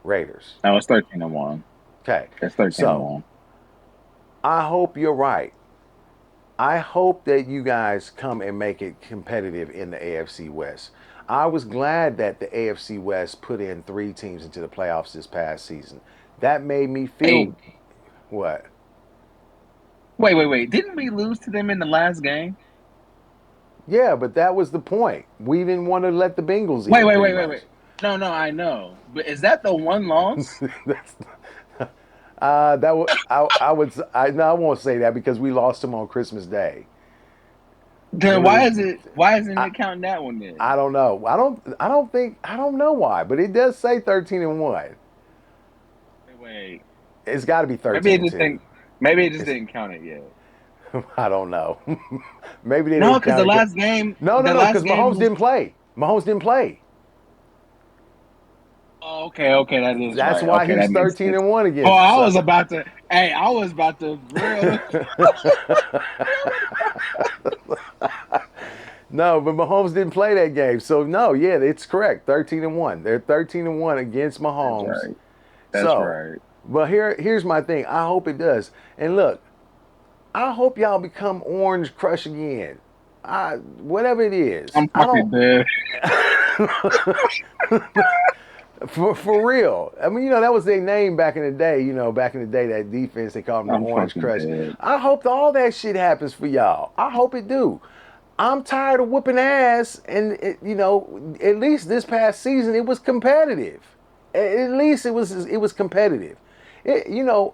Raiders. No, it's 13-1. Okay, It's 13 and so one. I hope you're right. I hope that you guys come and make it competitive in the AFC West. I was glad that the AFC West put in 3 teams into the playoffs this past season. That made me Hey, feel what? wait. Didn't we lose to them in the last game? Yeah, but that was the point. We didn't want to let the Bengals in, pretty much. Wait. No, I know. But is that the one loss? That's, that would I would no, I won't say that because we lost them on Christmas Day. It Then was why isn't I it counting that one then? I don't know. I don't know why, but it does say 13-1. Wait. It's got to be Maybe it thirteen and just two. didn't maybe it just It's didn't count it yet. I don't know. Maybe they No, didn't because count it. the No, because last game Mahomes was. didn't play. Mahomes didn't play. Oh, okay, that is That's right. why Okay, he's that makes thirteen sense. and one Oh, against. So. I was about to grill. No, but Mahomes didn't play that game. So no, yeah, it's correct. 13-1. They're 13-1 against That's Mahomes. right. That's So, right. but here's my thing. I hope it does. And look, I hope y'all become Orange Crush again. Whatever it is. I'm I fucking don't dead. for real. I mean, that was their name back in the day. Back in the day, that defense they called them the I'm Orange fucking Crush. dead. I hope all that shit happens for y'all. I hope it do. I'm tired of whooping ass, and at least this past season it was competitive. At least it was competitive.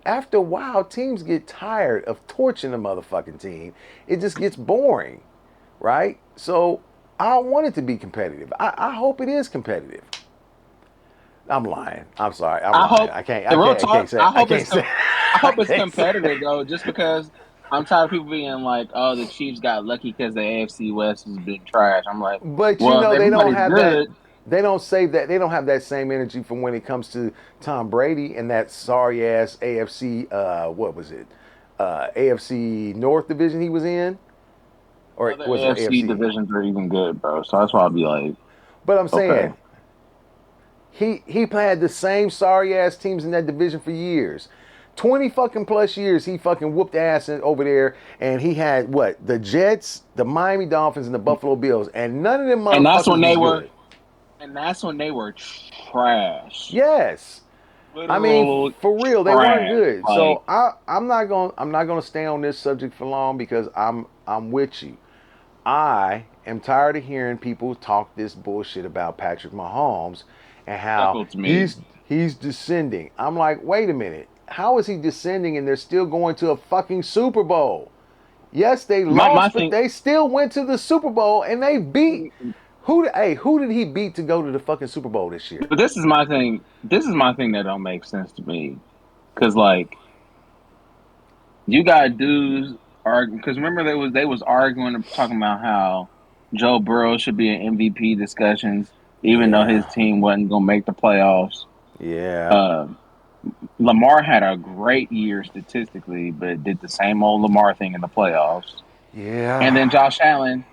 After a while, teams get tired of torching the motherfucking team. It just gets boring, right? So I want it to be competitive. I hope it is competitive. I'm lying. I'm sorry. I'm I lying. hope the real I can't talk. say. I can't say. I I hope it's can't say. competitive though, just because I'm tired of people being like, "Oh, the Chiefs got lucky because the AFC West has been trash." I'm like, But well, if they don't everybody's have that. good, They don't save that. They don't have that same energy from when it comes to Tom Brady and that sorry ass AFC. What was it? AFC North division he was in, or other was it AFC AFC? divisions are even good, bro. So that's why I'll be like, But I'm okay, saying he had the same sorry ass teams in that division for years. 20 fucking plus years he fucking whooped ass over there, and he had the Jets, the Miami Dolphins, and the Buffalo Bills, and none of them and that's when motherfuckers they was were, good. And that's when they were trash. Yes. I mean, Literal for real, they weren't trash. good. Like, So I'm not gonna stay on this subject for long because I'm with you. I am tired of hearing people talk this bullshit about Patrick Mahomes and how chuckle to me. he's descending. I'm like, wait a minute. How is he descending and they're still going to a fucking Super Bowl? Yes, they My lost, but thing, they still went to the Super Bowl and they beat who did he beat to go to the fucking Super Bowl this year? but this is my thing. This is my thing that don't make sense to me. Cause like you got dudes arguing. Cause remember they was arguing and talking about how Joe Burrow should be in MVP discussions, even though his Yeah. team wasn't gonna make the playoffs. Yeah. Uh, Lamar had a great year statistically, but did the same old Lamar thing in the playoffs. And then Yeah. Josh Allen,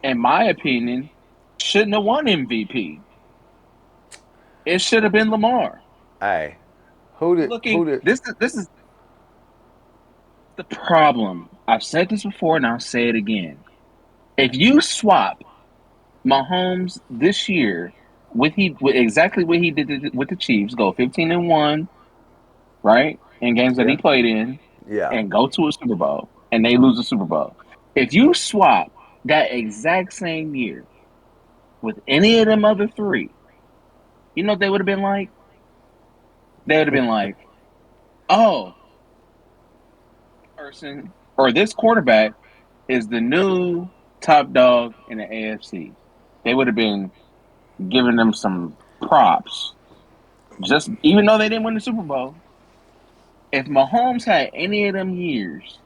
in my opinion, shouldn't have won MVP. It should have been Lamar. Hey, Looking, who did this is the problem. I've said this before, and I'll say it again. If you swap Mahomes this year with exactly what he did with the Chiefs, go 15-1, right, in games that he Yeah. played in, Yeah. and go to a Super Bowl, and they lose the Super Bowl. If you swap that exact same year with any of them other three, you know what they would have been like? They would have been like, oh, person or this quarterback is the new top dog in the AFC. They would have been giving them some props. Just even though they didn't win the Super Bowl, if Mahomes had any of them years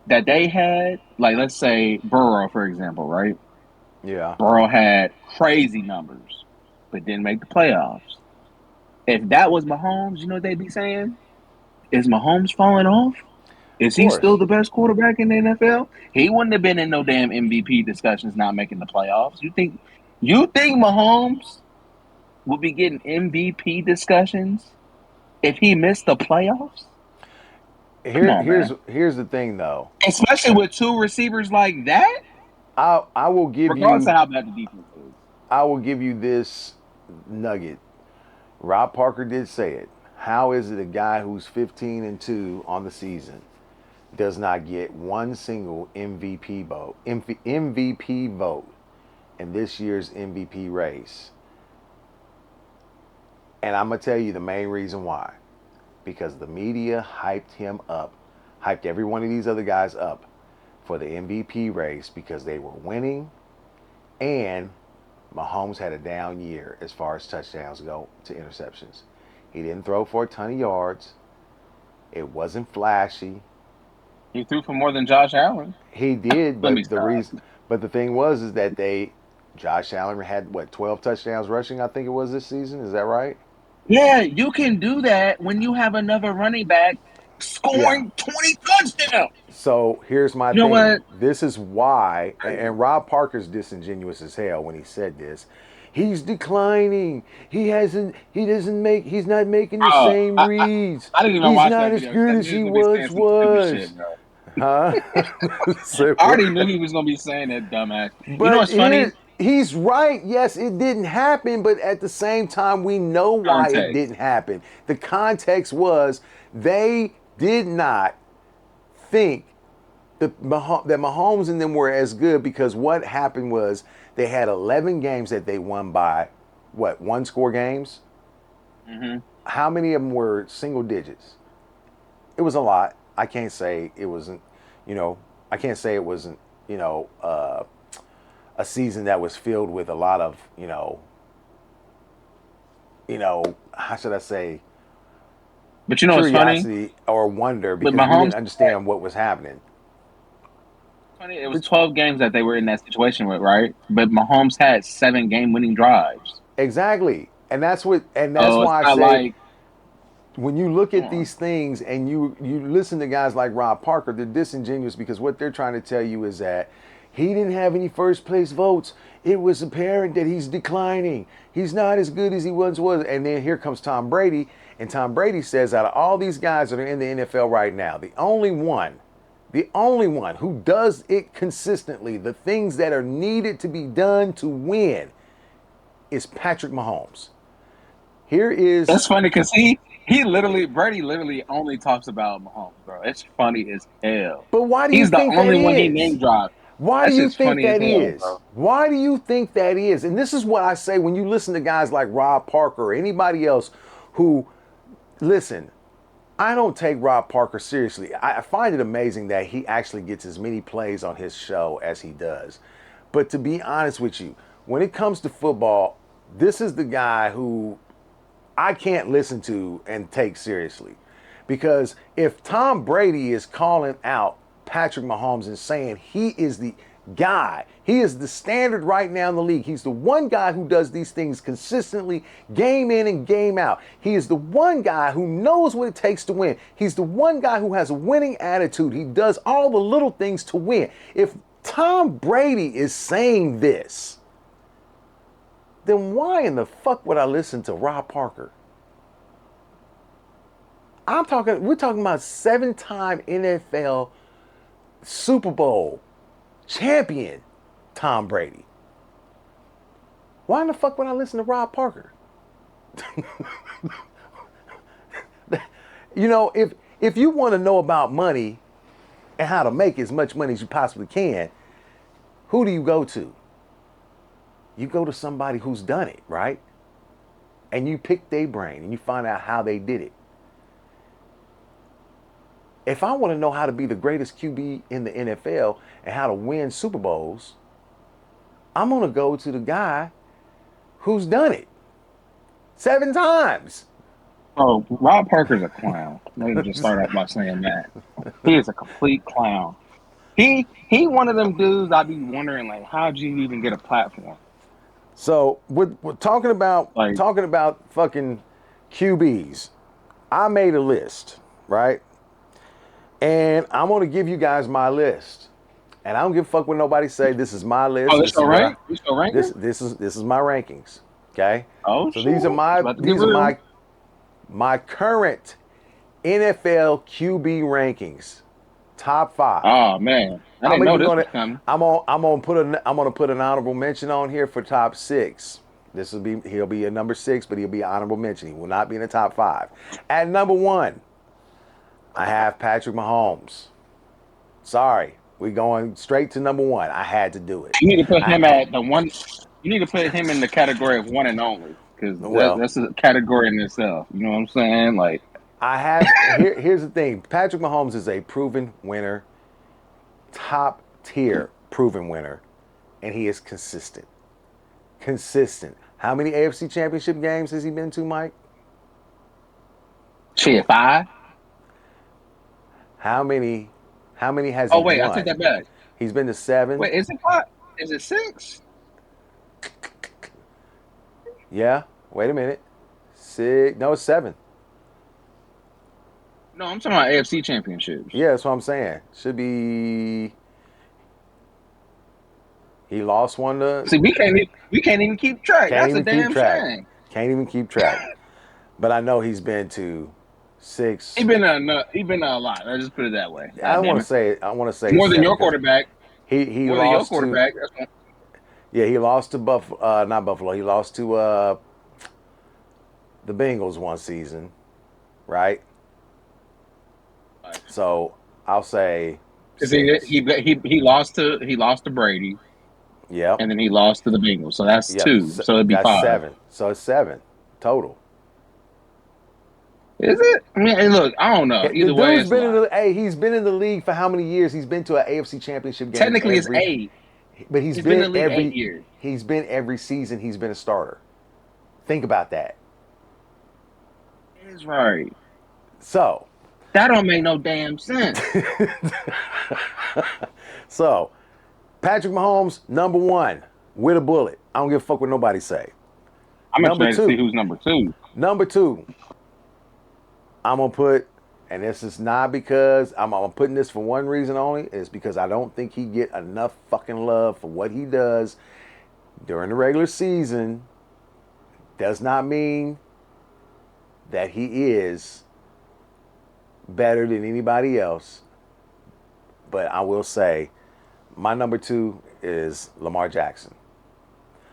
that they had, like let's say Burrow, for example, right? Yeah. Burrow had crazy numbers, but didn't make the playoffs. If that was Mahomes, you know what they'd be saying? Is Mahomes falling off? Of Is he still course. the best quarterback in the NFL? He wouldn't have been in no damn MVP discussions not making the playoffs. You think Mahomes would be getting MVP discussions if he missed the playoffs? Come on, man. Here's the thing though. Especially with two receivers like that, I will give regardless of you how bad the defense is. this nugget. Rob Parker did say it. How is it a guy who's 15-2 on the season does not get one single MVP vote in this year's MVP race? And I'm gonna tell you the main reason why. Because the media hyped him up, hyped every one of these other guys up for the MVP race because they were winning, and Mahomes had a down year as far as touchdowns go to interceptions. He didn't throw for a ton of yards. It wasn't flashy. He threw for more than Josh Allen. He did, Let me but stop. the thing was is that Josh Allen had what 12 touchdowns rushing, I think it was this season. Is that right? Yeah, you can do that when you have another running back Yeah. scoring 20 touchdowns. So here's my You know thing. what? This is why, and Rob Parker's disingenuous as hell when he said this. He's declining. He doesn't make. He's not making the Oh, same reads. I didn't even He's watch not that as video because good I as knew he was he gonna be saying once some stupid shit, was. bro. Huh? So I what? already knew he was gonna be saying that dumbass. You know But what's funny? he's right. Yes, it didn't happen, but at the same time, we know why it Context. didn't happen. The context was they did not think that Mahomes and them were as good because what happened was they had 11 games that they won by what, one score games? Hmm. How many of them were single digits? It was a lot. I can't say it wasn't, you know, I can't say it wasn't, you know, a season that was filled with a lot of, how should I say, But you know what's funny? curiosity or wonder With because we didn't Mahomes, understand what was happening. funny. It was The, 12 games that they were in that situation with, right? But Mahomes had 7 game-winning drives. and that's So it's why I not say like, when you look come at on. these things and you listen to guys like Rob Parker, they're disingenuous because what they're trying to tell you is that he didn't have any first place votes. It was apparent that he's declining. He's not as good as he once was. And then here comes Tom Brady, and Tom Brady says out of all these guys that are in the NFL right now, the only one who does it consistently, the things that are needed to be done to win, is Patrick Mahomes. Here is, That's funny because Brady literally only talks about Mahomes, bro. It's funny as hell. but why do you He's the think that only one he is? name dropped. Why do That you shit's think funny as that hell, is? bro. Why do you think that is? And this is what I say when you listen to guys like Rob Parker or anybody else who, listen, I don't take Rob Parker seriously. I find it amazing that he actually gets as many plays on his show as he does. But to be honest with you, when it comes to football, this is the guy who I can't listen to and take seriously. Because if Tom Brady is calling out Patrick Mahomes and saying he is the guy, he is the standard right now in the league. He's the one guy who does these things consistently, game in and game out. He is the one guy who knows what it takes to win. He's the one guy who has a winning attitude. He does all the little things to win. If Tom Brady is saying this, then why in the fuck would I listen to Rob Parker? We're talking about 7-time NFL Super Bowl champion Tom Brady. Why in the fuck would I listen to Rob Parker? You know, if you want to know about money and how to make as much money as you possibly can, who do you go to? You go to somebody who's done it, right? And you pick their brain and you find out how they did it. If I want to know how to be the greatest QB in the NFL and how to win Super Bowls, I'm going to go to the guy who's done it 7 times. Oh, Rob Parker's a clown. Let me just start off by saying that. He is a complete clown. He one of them dudes I'd be wondering like, how'd you even get a platform? So we're talking Like, about fucking QBs. I made a list, right? And I'm gonna give you guys my list. And I don't give a fuck what nobody say. This is my oh, list. this This is your what I rank? This your ranking? this is my rankings. Okay? Oh So shit! It's about to get real. my current NFL QB rankings. Top 5. Oh man, I I'm didn't know even this gonna was coming. I'm gonna put an honorable mention on here for top 6. He'll be a number 6, but he'll be an honorable mention. He will not be in the top 5. At number 1, I have Patrick Mahomes. Sorry, we going straight to number 1. I had to do it. You need to put him at the one. You need to put him in the category of one and only because Well, that's a category in itself. You know what I'm saying? Like, here's the thing. Patrick Mahomes is a proven winner, top tier proven winner, and he is consistent. Consistent. How many AFC Championship games has he been to, Mike? shit, 5. How many? How many has he Oh wait, I take won? that back. He's been to 7. Wait, is it 5? Is it 6? Yeah. Wait a minute. 6. No, it's 7. No, I'm talking about AFC championships. Yeah, that's what I'm saying. Should be. He lost one to. See, we can't even keep track. Can't That's a even keep damn track. shame. Can't even keep track. But I know he's been to 6. He been a lot. Let's just put it that way. I God want damn to it. say. I want to say More than 7 your because quarterback. he More than your lost to. quarterback. That's one. Yeah, he lost to Buffalo. Not Buffalo. He lost to the Bengals one season, right? So I'll say Because 6. he lost to Brady, Yep. and then he lost to the Bengals. So that's Yep. 2. So it'd be That's 5. 7. So it's 7 total. Is it? I mean, hey, look, I don't know. The Either way, dude's it's a been in lot. the hey, he's been in the league for how many years? He's been to an AFC Championship game Technically, it's every, 8. but He's been in the league 8 years. he's been every season. He's been a starter. Think about that. It's right. So, That don't make no damn sense. so Patrick Mahomes, number 1 with a bullet. I don't give a fuck what nobody say. I'm Number excited to see 2, who's number 2. number 2. I'm gonna put, and this is not because I'm putting this for one reason only. It's because I don't think he get enough fucking love for what he does during the regular season. Does not mean that he is better than anybody else. But I will say, my number 2 is Lamar Jackson.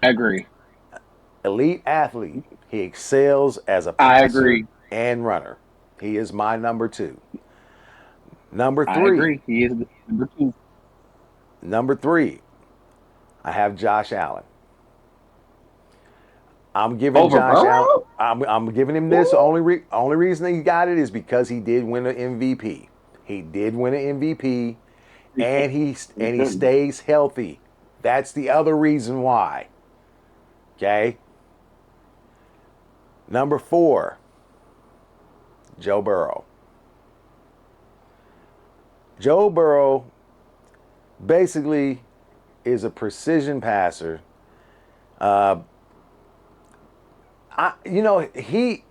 I agree. Elite athlete. He excels as a I passer agree. and runner. He is my number two. Number I three. agree. He is number two. Number three. I have Josh Allen. I'm giving Over Josh Allen. Burrow? I'm giving him this. Ooh. Only reason he got it is because he did win an MVP. He did win an MVP, He and couldn't. He he couldn't. stays healthy. That's the other reason why. Okay. Number four, Joe Burrow. Joe Burrow basically is a precision passer. Uh,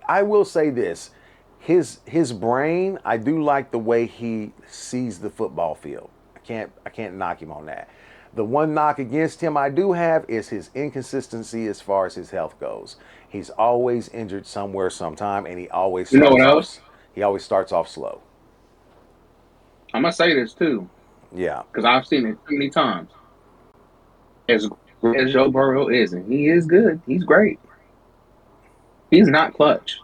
I will say this. His brain, I do like the way he sees the football field. I can't knock him on that. The one knock against him I do have is his inconsistency as far as his health goes. He's always injured somewhere sometime, and You know what else? he always starts off slow. I'm gonna say this too Yeah. because I've seen it too many times. As great as Joe Burrow is, and he is good. He's great. He's not clutch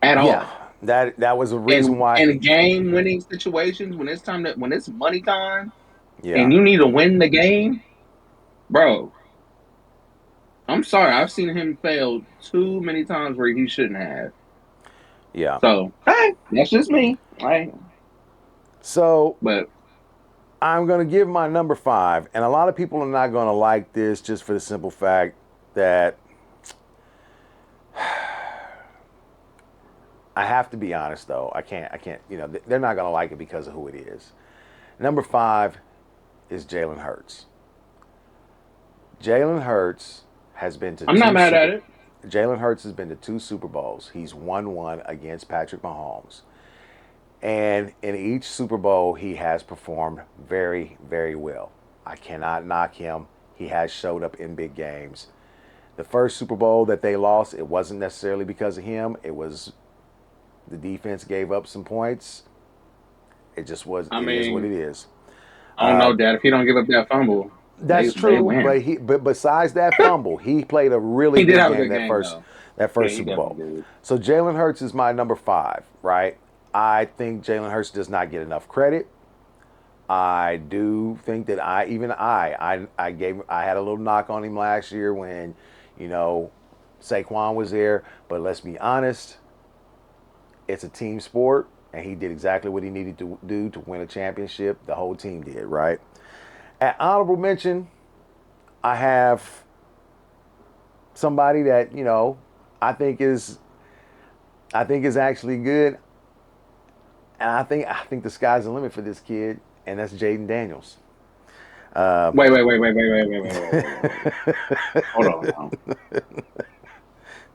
at Yeah. all. That was a reason why In game winning situations, when it's money time yeah. and you need to win the game, bro. I'm sorry, I've seen him fail too many times where he shouldn't have. Yeah. So hey, that's just me. So But I'm going to give my number five, and a lot of people are not going to like this just for the simple fact that I have to be honest, though. I can't, they're not going to like it because of who it is. Number five is Jalen Hurts. Jalen Hurts has been to I'm not mad at it. Jalen Hurts has been to two Super Bowls. He's won one against Patrick Mahomes. And in each Super Bowl, he has performed very, very well. I cannot knock him. He has showed up in big games. The first Super Bowl that they lost, it wasn't necessarily because of him. It was the defense gave up some points. It just was. I It is what mean, it is. I don't know, Dad. If he don't give up that fumble, That's they true, win. but besides that fumble, he played a really He did good have a game good game though. that Yeah, first he Super Bowl. definitely did. So Jalen Hurts is my number five, right? I think Jalen Hurts does not get enough credit. I do think that I had a little knock on him last year when, you know, Saquon was there. But let's be honest, it's a team sport, and he did exactly what he needed to do to win a championship. The whole team did, right? At honorable mention, I have somebody that I think is actually good, and I think the sky's the limit for this kid, and that's Jaden Daniels. Wait. Hold on now.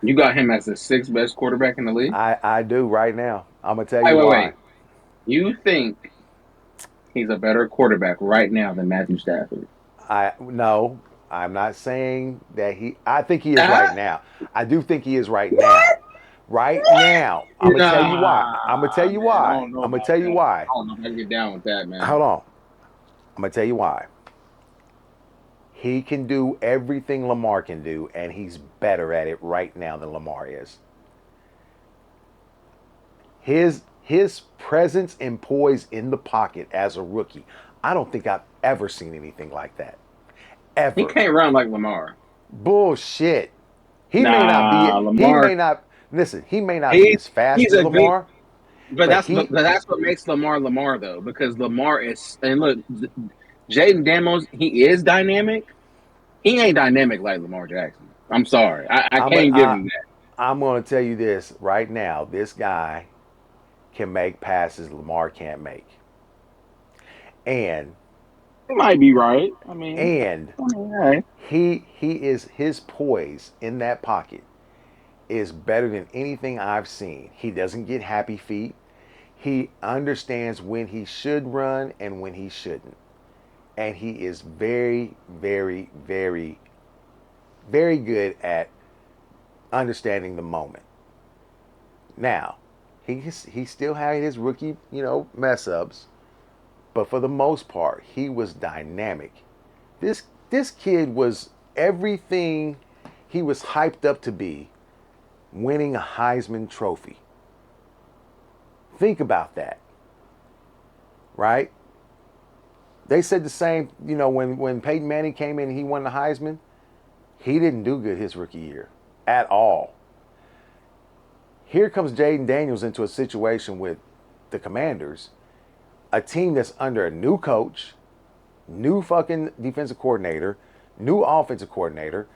You got him as the sixth best quarterback in the league? I do right now. I'm gonna tell you why. Wait. You think he's a better quarterback right now than Matthew Stafford? I no, I'm not saying that he. I think he is right Ah, now. I do think he is right now. what? Right What? now, I'm gonna tell you why. I'm gonna tell Nah, you man. I why. don't know I'm gonna about tell you that. why. I don't know if I can get down with that, man. Hold on. I'm gonna tell you why. He can do everything Lamar can do, and he's better at it right now than Lamar is. His presence and poise in the pocket as a rookie, I don't think I've ever seen anything like that. He Ever. can't run like Lamar. Bullshit. He may not be Nah, he Lamar. may not listen, he may not be He as fast he's as a good. Lamar, But but but that's what makes Lamar though, because Lamar is and look, Jaden Daniels, he is dynamic. He ain't dynamic like Lamar Jackson. I'm sorry, I I'm a, can't give I, him that. I'm going to tell you this right now. This guy can make passes Lamar can't make. And He might be right. and All right. he is his poise in that pocket is better than anything I've seen. He doesn't get happy feet. He understands when he should run and when he shouldn't. And he is very, very, very, very good at understanding the moment. Now, he still had his rookie, mess ups, but for the most part, he was dynamic. This kid was everything he was hyped up to be winning a Heisman Trophy. Think about that, right? They said the same, when Peyton Manning came in and he won the Heisman, he didn't do good his rookie year at all. Here comes Jaden Daniels into a situation with the Commanders, a team that's under a new coach, new fucking defensive coordinator, new offensive coordinator.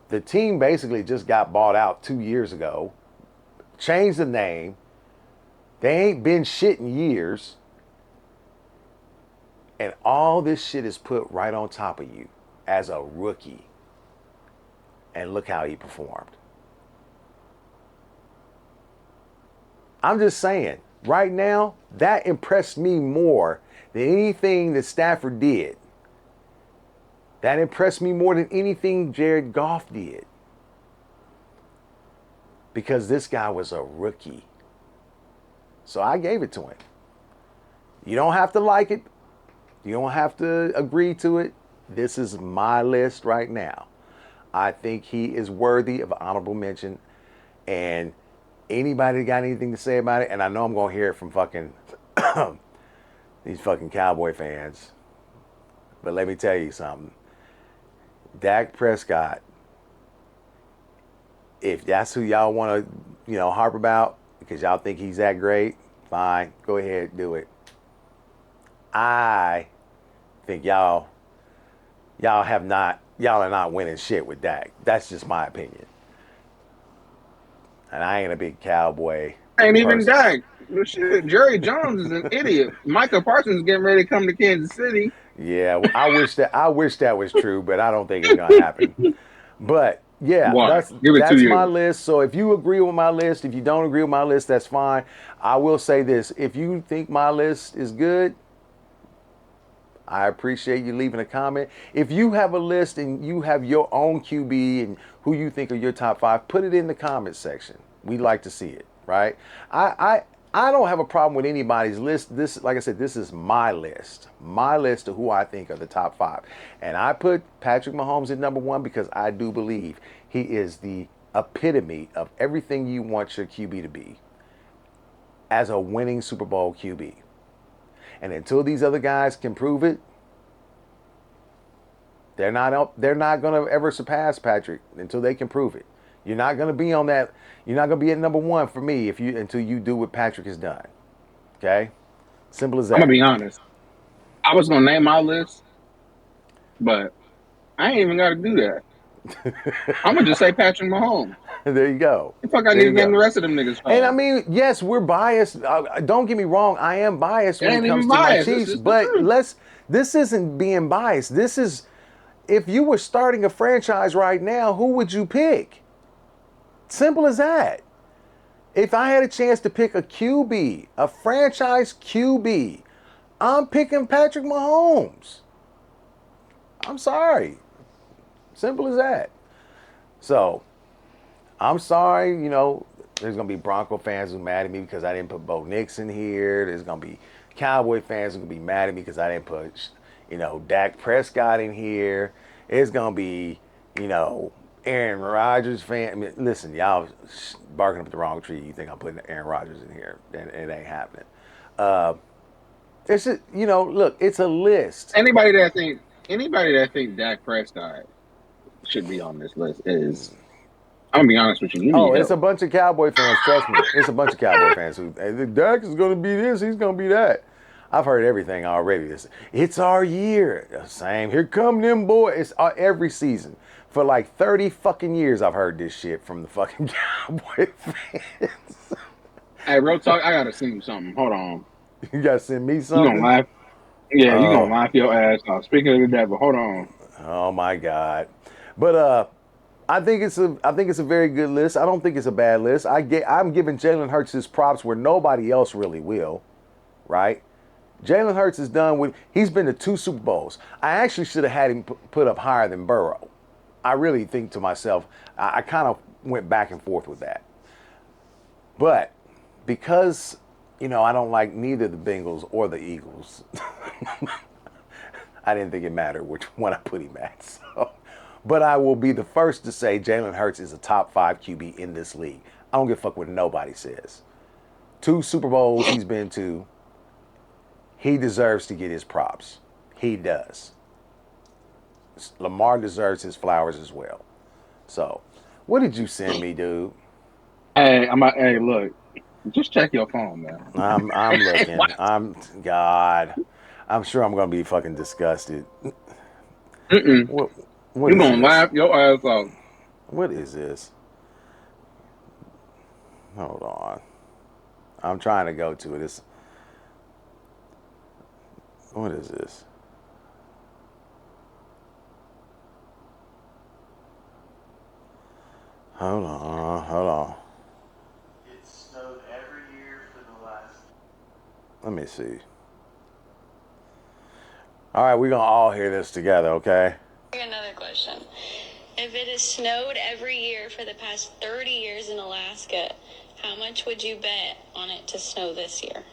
The team basically just got bought out 2 years ago, changed the name. They ain't been shit in years. And all this shit is put right on top of you as a rookie. And look how he performed. I'm just saying, right now, that impressed me more than anything that Stafford did. That impressed me more than anything Jared Goff did. Because this guy was a rookie. So I gave it to him. You don't have to like it. You don't have to agree to it. This is my list right now. I think he is worthy of honorable mention. And anybody got anything to say about it? And I know I'm going to hear it from fucking these fucking Cowboy fans. But let me tell you something. Dak Prescott, if that's who y'all want to, harp about, because y'all think he's that great, fine, go ahead, do it. I think y'all are not winning shit with Dak. That's just my opinion. And I ain't a big Cowboy Ain't even person. Dak. Shit, Jerry Jones is an idiot. Micah Parsons is getting ready to come to Kansas City. Yeah, well, I wish that was true, but I don't think it's gonna happen. But yeah, Why? Give it 2 that's my years. list. So if you agree with my list, if you don't agree with my list, that's fine. I will say this: if you think my list is good, I appreciate you leaving a comment. If you have a list and you have your own QB and who you think are your top 5, put it in the comment section. We'd like to see it, right? I don't have a problem with anybody's list. This, like I said, this is my list of who I think are the top 5. And I put Patrick Mahomes at number 1 because I do believe he is the epitome of everything you want your QB to be as a winning Super Bowl QB. And until these other guys can prove it, they're not going to ever surpass Patrick until they can prove it. You're not going to be on that. You're not going to be at number 1 for me until you do what Patrick has done. Okay? Simple as I'm gonna that. be honest. I was gonna name my list, but I ain't even got to do that. I'm gonna just say Patrick Mahomes. There you go. The fuck I There need to you name go. the rest of them niggas And I for? mean, yes, we're biased. Don't get me wrong. I am biased It when it ain't comes even to my biased. It's Chiefs. just the But truth. this isn't being biased. This is, if you were starting a franchise right now, who would you pick? Simple as that. If I had a chance to pick a QB, a franchise QB, I'm picking Patrick Mahomes. I'm sorry. Simple as that. So, I'm sorry, there's going to be Bronco fans who are mad at me because I didn't put Bo Nix in here. There's going to be Cowboy fans who are going to be mad at me because I didn't put, Dak Prescott in here. It's going to be, Aaron Rodgers fan. I mean, listen, y'all barking up the wrong tree. You think I'm putting Aaron Rodgers in here. And it ain't happening. It's just, look, it's a list. Anybody that think Dak Prescott should be on this list is, I'm gonna be honest with you, you Oh, need it's a help. bunch of Cowboy fans. Trust me, it's a bunch of Cowboy fans who hey, Dak is going to be this. He's going to be that. I've heard everything already. It's our year. Same. Here come them boys. It's every season for like 30 fucking years. I've heard this shit from the fucking Cowboy fans. Hey, real talk, I gotta send you something. Hold on. You gotta send me You gonna something. laugh? Yeah, you gonna Oh, laugh your ass off. Speaking of the devil, hold on. oh my God. But I think it's a very good list. I don't think it's a bad list. I'm giving Jalen Hurts his props where nobody else really will, right? Jalen Hurts is done with. He's been to 2 Super Bowls. I actually should have had him put up higher than Burrow. I really think to myself. I kind of went back and forth with that, but because I don't like neither the Bengals or the Eagles. I didn't think it mattered which one I put him at. So, But I will be the first to say Jalen Hurts is a top 5 QB in this league. I don't give a fuck what nobody says. 2 Super Bowls he's been to. He deserves to get his props. He does. Lamar deserves his flowers as well. So, what did you send me, dude? Hey, look, just check your phone, man. I'm What? looking. God. I'm sure I'm gonna be fucking disgusted. Mm-mm. What what You're is gonna this? laugh your ass off. What is this? Hold on. I'm trying to go to it. What is this? Hold on. It snowed every year for the last. Let me see. All right, we're gonna all hear this together, okay? Another question. If it has snowed every year for the past 30 years in Alaska, how much would you bet on it to snow this year?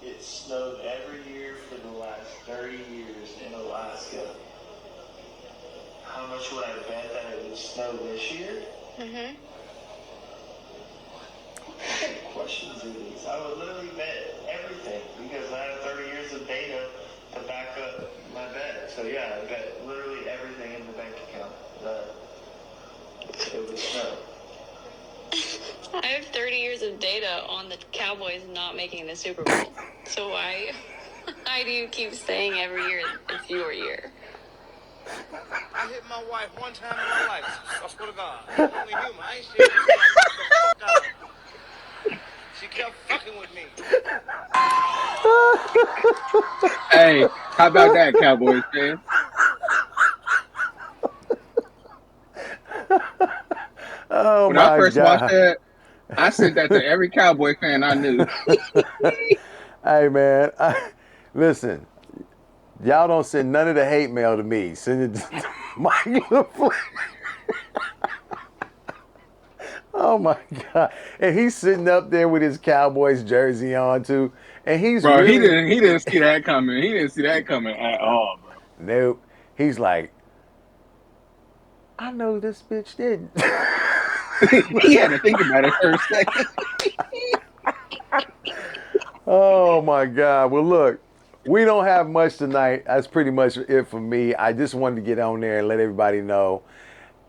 It snowed every year for the last 30 years in Alaska. How much would I bet that it would snow this year? Mm-hmm. What kind of questions are these? I would literally bet everything because I have 30 years of data to back up my bet. So yeah, I bet literally everything in the bank account that it would snow. I have 30 years of data on the Cowboys not making the Super Bowl. So why do you keep saying every year it's your year? I hit my wife one time in my life. I swear to God. I'm only human. I ain't serious. I knocked the fuck out. She kept fucking with me. Hey, how about that, Cowboys fan? Oh When I my first watched God. that, I sent that to every Cowboy fan I knew. Hey man, listen, y'all don't send none of the hate mail to me. Send it to Mike LaFleur. Oh my God. And he's sitting up there with his Cowboys jersey on too. And he's Bro, really, he didn't see that coming. He didn't see that coming at all, bro. nope. He's like, I know this bitch didn't. He had to think about it for a second. Oh my God. Well, look, we don't have much tonight. That's pretty much it for me. I just wanted to get on there and let everybody know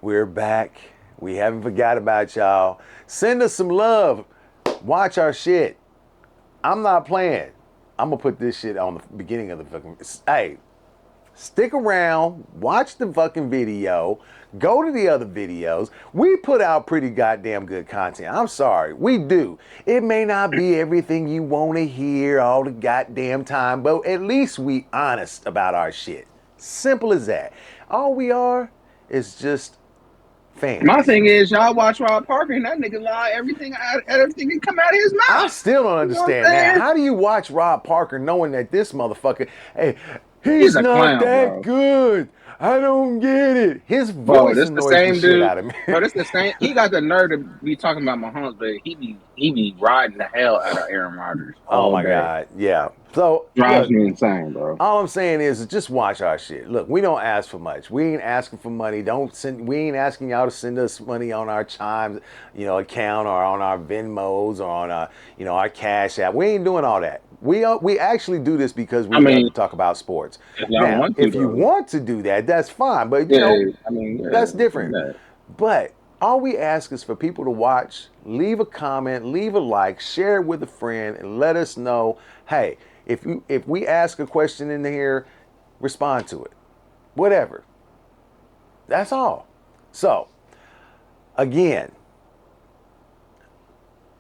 we're back. We haven't forgot about y'all. Send us some love. Watch our shit. I'm not playing. I'm gonna put this shit on the beginning of the fucking. Hey, stick around, watch the fucking video, go to the other videos. We put out pretty goddamn good content. I'm sorry, we do. It may not be everything you want to hear all the goddamn time, but at least we honest about our shit. Simple as that. All we are is just My fans. thing is, y'all watch Rob Parker and that nigga lie everything can come out of his I mouth. still don't You know what I'm understand that. saying? How do you watch Rob Parker knowing that this motherfucker, hey, He's he's a not clown, that bro. good. I don't get it. His Bro, voice this the annoys the same shit dude. out of me. Bro, this the same. He got the nerve to be talking about Mahomes, but he be riding the hell out of Aaron Rodgers Oh all my day. God. Yeah. So Drives look, me insane, bro. all I'm saying is just watch our shit. Look, we don't ask for much. We ain't asking for money. Don't send. We ain't asking y'all to send us money on our Chimes, account or on our Venmos or on our, our Cash App. We ain't doing all that. We actually do this because we I love mean, to talk about sports. if y'all Now, want to, if you though. want to do that, that's fine. But Yeah, I mean, that's yeah, different. yeah. But all we ask is for people to watch, leave a comment, leave a like, share it with a friend, and let us know, hey, if we ask a question in here, respond to it. Whatever. That's all. So, again,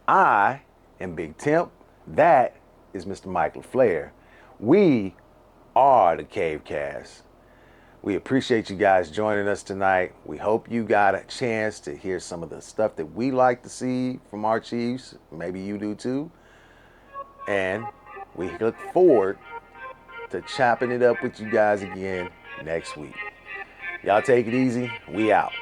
I am Big Temp. That is Mr. Mike LaFleur. We are the Cave Cast. We appreciate you guys joining us tonight. We hope you got a chance to hear some of the stuff that we like to see from our Chiefs. Maybe you do too. And we look forward to chopping it up with you guys again next week. Y'all take it easy. We out.